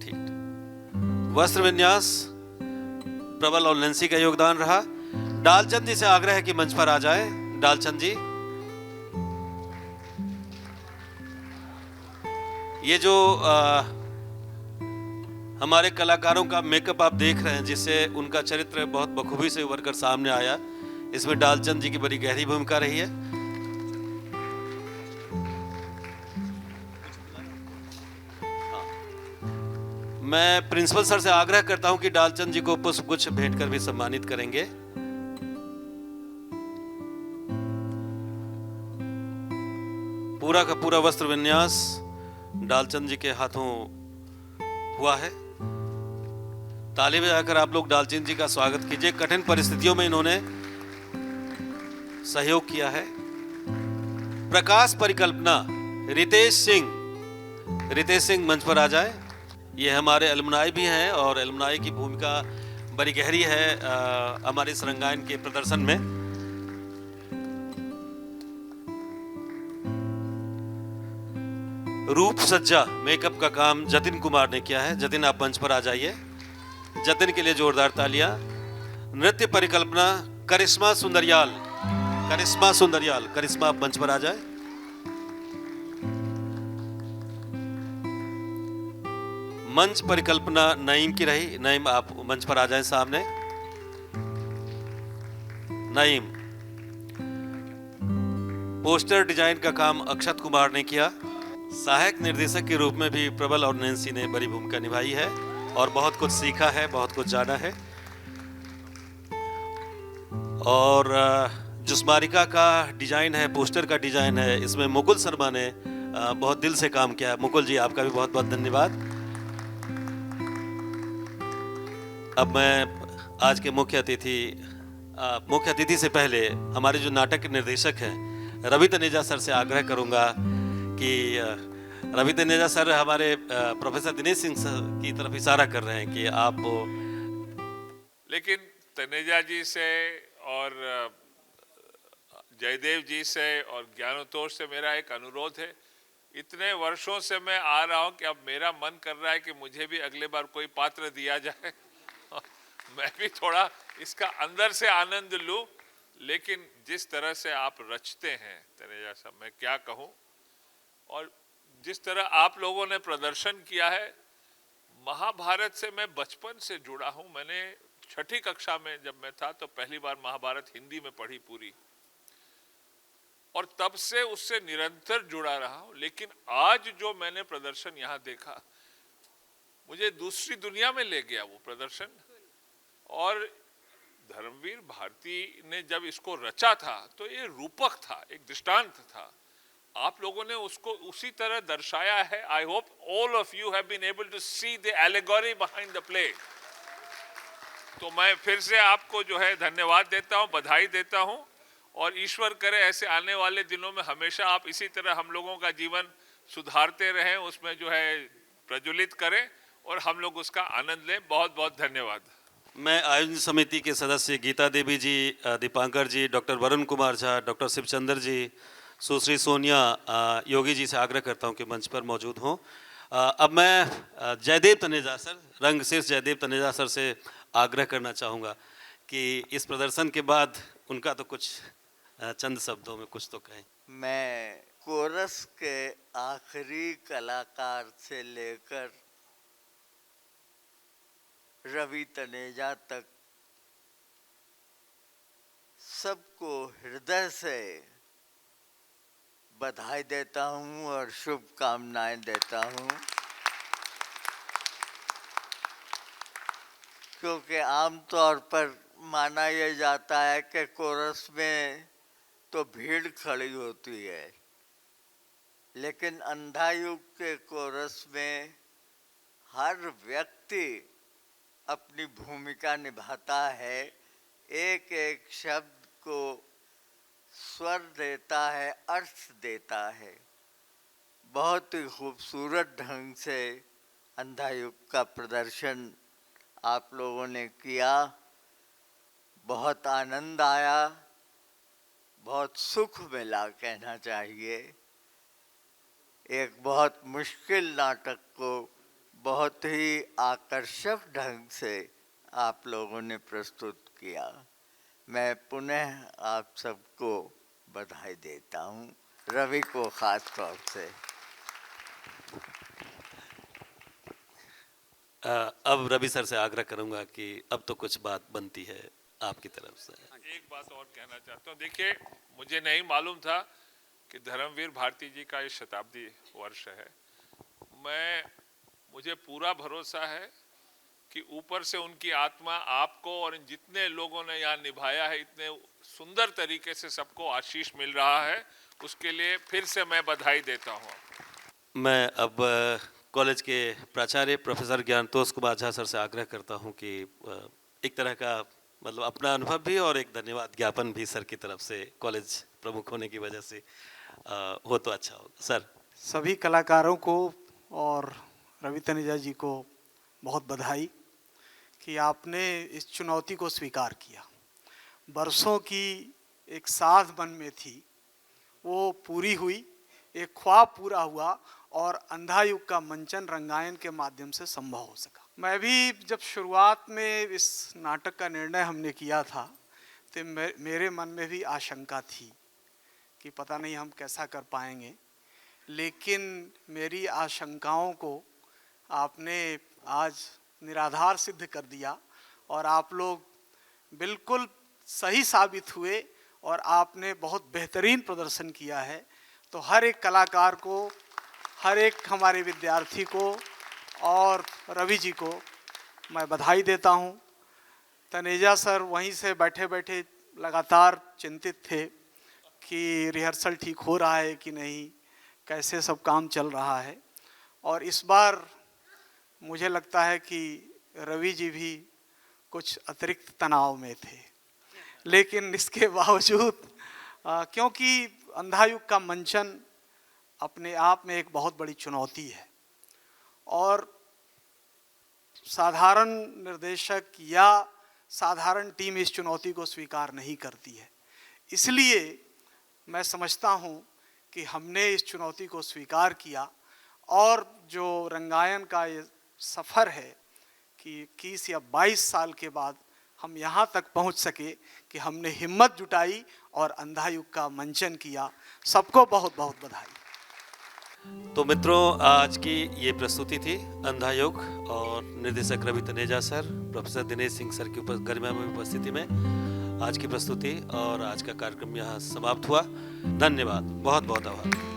ठीक, वस्त्र विन्यास प्रबल और नैन्सी का योगदान रहा। डालचंद जी से आग्रह है कि मंच पर आ जाए। डालचंद जी, ये जो हमारे कलाकारों का मेकअप आप देख रहे हैं, जिससे उनका चरित्र बहुत बखूबी से उभर कर सामने आया, इसमें डालचंद जी की बड़ी गहरी भूमिका रही है। मैं प्रिंसिपल सर से आग्रह करता हूं कि डालचंद जी को पुष्पगुच्छ भेंट कर भी सम्मानित करेंगे। पूरा का पूरा वस्त्र विन्यास डालचंद जी के हाथों हुआ है। ताली बजाकर आप लोग डालचंद जी का स्वागत कीजिए। कठिन परिस्थितियों में इन्होंने सहयोग किया है। प्रकाश परिकल्पना रितेश सिंह मंच पर आ जाए। ये हमारे एलुमनाई भी हैं और एलुमनाई की भूमिका बड़ी गहरी है हमारे इस रंगायन के प्रदर्शन में। रूप सज्जा मेकअप का काम जतिन कुमार ने किया है। जतिन आप मंच पर आ जाइए। जतिन के लिए जोरदार तालियां। नृत्य परिकल्पना करिश्मा सुंदरियाल, करिश्मा आप मंच पर आ जाए। मंच परिकल्पना नईम की रही। नईम आप मंच पर आ जाएं सामने। नईम। पोस्टर डिजाइन का काम अक्षत कुमार ने किया। सहायक निर्देशक के रूप में भी प्रबल और नैन्सी ने बड़ी भूमिका निभाई है और बहुत कुछ सीखा है, बहुत कुछ जाना है। और जो स्मारिका का डिजाइन है, पोस्टर का डिजाइन है, इसमें मुकुल शर्मा ने बहुत दिल से काम किया है। मुकुल जी, आपका भी बहुत बहुत धन्यवाद। अब मैं आज के मुख्य अतिथि से पहले हमारे जो नाटक के निर्देशक हैं रवि तनेजा सर से आग्रह करूंगा कि रवि तनेजा सर हमारे प्रोफेसर दिनेश सिंह सर की तरफ इशारा कर रहे हैं कि आप। लेकिन तनेजा जी से और जयदेव जी से और ज्ञानोत्तोष से मेरा एक अनुरोध है। इतने वर्षों से मैं आ रहा हूं कि अब मेरा मन कर रहा है कि मुझे भी अगले बार कोई पात्र दिया जाए, मैं भी थोड़ा इसका अंदर से आनंद लूं। लेकिन जिस तरह से आप रचते हैं तनेजा साहब, मैं क्या कहूं, और जिस तरह आप लोगों ने प्रदर्शन किया है, महाभारत से मैं बचपन से जुड़ा हूं। मैंने 6ठी कक्षा में जब मैं था तो पहली बार महाभारत हिंदी में पढ़ी पूरी, और तब से उससे निरंतर जुड़ा रहा हूं। लेकिन आज जो मैंने प्रदर्शन यहां देखा, मुझे दूसरी दुनिया में ले गया वो प्रदर्शन। और धर्मवीर भारती ने जब इसको रचा था तो ये रूपक था, एक दृष्टांत था। आप लोगों ने उसको उसी तरह दर्शाया है। I hope all of you have been able to see the allegory behind the play. तो मैं फिर से आपको जो है धन्यवाद देता हूं, बधाई देता हूं, और ईश्वर करे ऐसे आने वाले दिनों में हमेशा आप इसी तरह हम लोगों का जीवन सुधारते रहें, उसमें जो है प्रज्वलित करें और हम लोग उसका आनंद लें। बहुत बहुत धन्यवाद। मैं आयोजन समिति के सदस्य गीता देवी जी, दीपांकर जी, डॉक्टर वरुण कुमार झा, डॉक्टर शिवचंद्र जी, सुश्री सोनिया योगी जी से आग्रह करता हूं कि मंच पर मौजूद हों। अब मैं जयदेव तनेजा सर, रंगशीर्ष जयदेव तनेजा सर से आग्रह करना चाहूँगा कि इस प्रदर्शन के बाद उनका तो कुछ चंद शब्दों में कुछ तो कहें। मैं कोरस के आखिरी कलाकार से लेकर रवि तनेजा तक सबको हृदय से बधाई देता हूं और शुभकामनाएं देता हूं, क्योंकि आमतौर पर माना यह जाता है कि कोरस में तो भीड़ खड़ी होती है, लेकिन अंधा युग के कोरस में हर व्यक्ति अपनी भूमिका निभाता है, एक एक शब्द को स्वर देता है, अर्थ देता है। बहुत ही खूबसूरत ढंग से अंधा युग का प्रदर्शन आप लोगों ने किया। बहुत आनंद आया, बहुत सुख मिला कहना चाहिए। एक बहुत मुश्किल नाटक को बहुत ही आकर्षक ढंग से आप लोगों ने प्रस्तुत किया। मैं पुनः आप सबको बधाई देता हूं, रवि को खास तौर से। अब रवि सर से आग्रह करूंगा कि अब तो कुछ बात बनती है आपकी तरफ से। एक बात और कहना चाहता हूँ। देखिए, मुझे नहीं मालूम था कि धर्मवीर भारती जी का ये शताब्दी वर्ष है। मुझे पूरा भरोसा है कि ऊपर से उनकी आत्मा आपको और इन जितने लोगों ने यहाँ निभाया है, इतने सुंदर तरीके से सबको आशीष मिल रहा है, उसके लिए फिर से मैं बधाई देता हूँ। मैं अब कॉलेज के प्राचार्य प्रोफेसर ज्ञानतोष कुमार झा सर से आग्रह करता हूँ कि एक तरह का मतलब अपना अनुभव भी और एक धन्यवाद ज्ञापन भी सर की तरफ से, कॉलेज प्रमुख होने की वजह से हो तो अच्छा होगा। सर, सभी कलाकारों को और रवि तनेजा जी को बहुत बधाई कि आपने इस चुनौती को स्वीकार किया। बरसों की एक साध मन में थी, वो पूरी हुई, एक ख्वाब पूरा हुआ और अंधा युग का मंचन रंगायन के माध्यम से संभव हो सका। मैं भी जब शुरुआत में इस नाटक का निर्णय हमने किया था तो मेरे मन में भी आशंका थी कि पता नहीं हम कैसा कर पाएंगे, लेकिन मेरी आशंकाओं को आपने आज निराधार सिद्ध कर दिया और आप लोग बिल्कुल सही साबित हुए और आपने बहुत बेहतरीन प्रदर्शन किया है। तो हर एक कलाकार को, हर एक हमारे विद्यार्थी को और रवि जी को मैं बधाई देता हूँ। तनेजा सर वहीं से बैठे बैठे लगातार चिंतित थे कि रिहर्सल ठीक हो रहा है कि नहीं, कैसे सब काम चल रहा है। और इस बार मुझे लगता है कि रवि जी भी कुछ अतिरिक्त तनाव में थे, लेकिन इसके बावजूद क्योंकि अंधा युग का मंचन अपने आप में एक बहुत बड़ी चुनौती है और साधारण निर्देशक या साधारण टीम इस चुनौती को स्वीकार नहीं करती है। इसलिए मैं समझता हूँ कि हमने इस चुनौती को स्वीकार किया और जो रंगायन का ये सफ़र है कि 21 या 22 साल के बाद हम यहाँ तक पहुँच सके कि हमने हिम्मत जुटाई और अंधा युग का मंचन किया। सबको बहुत बहुत बधाई। तो मित्रों, आज की ये प्रस्तुति थी अंधा युग और निर्देशक Ravi Taneja sir, professor Dinesh Singh sir की गरिमामय उपस्थिति में आज की प्रस्तुति और आज का कार्यक्रम यहाँ समाप्त हुआ। धन्यवाद, बहुत बहुत आभार।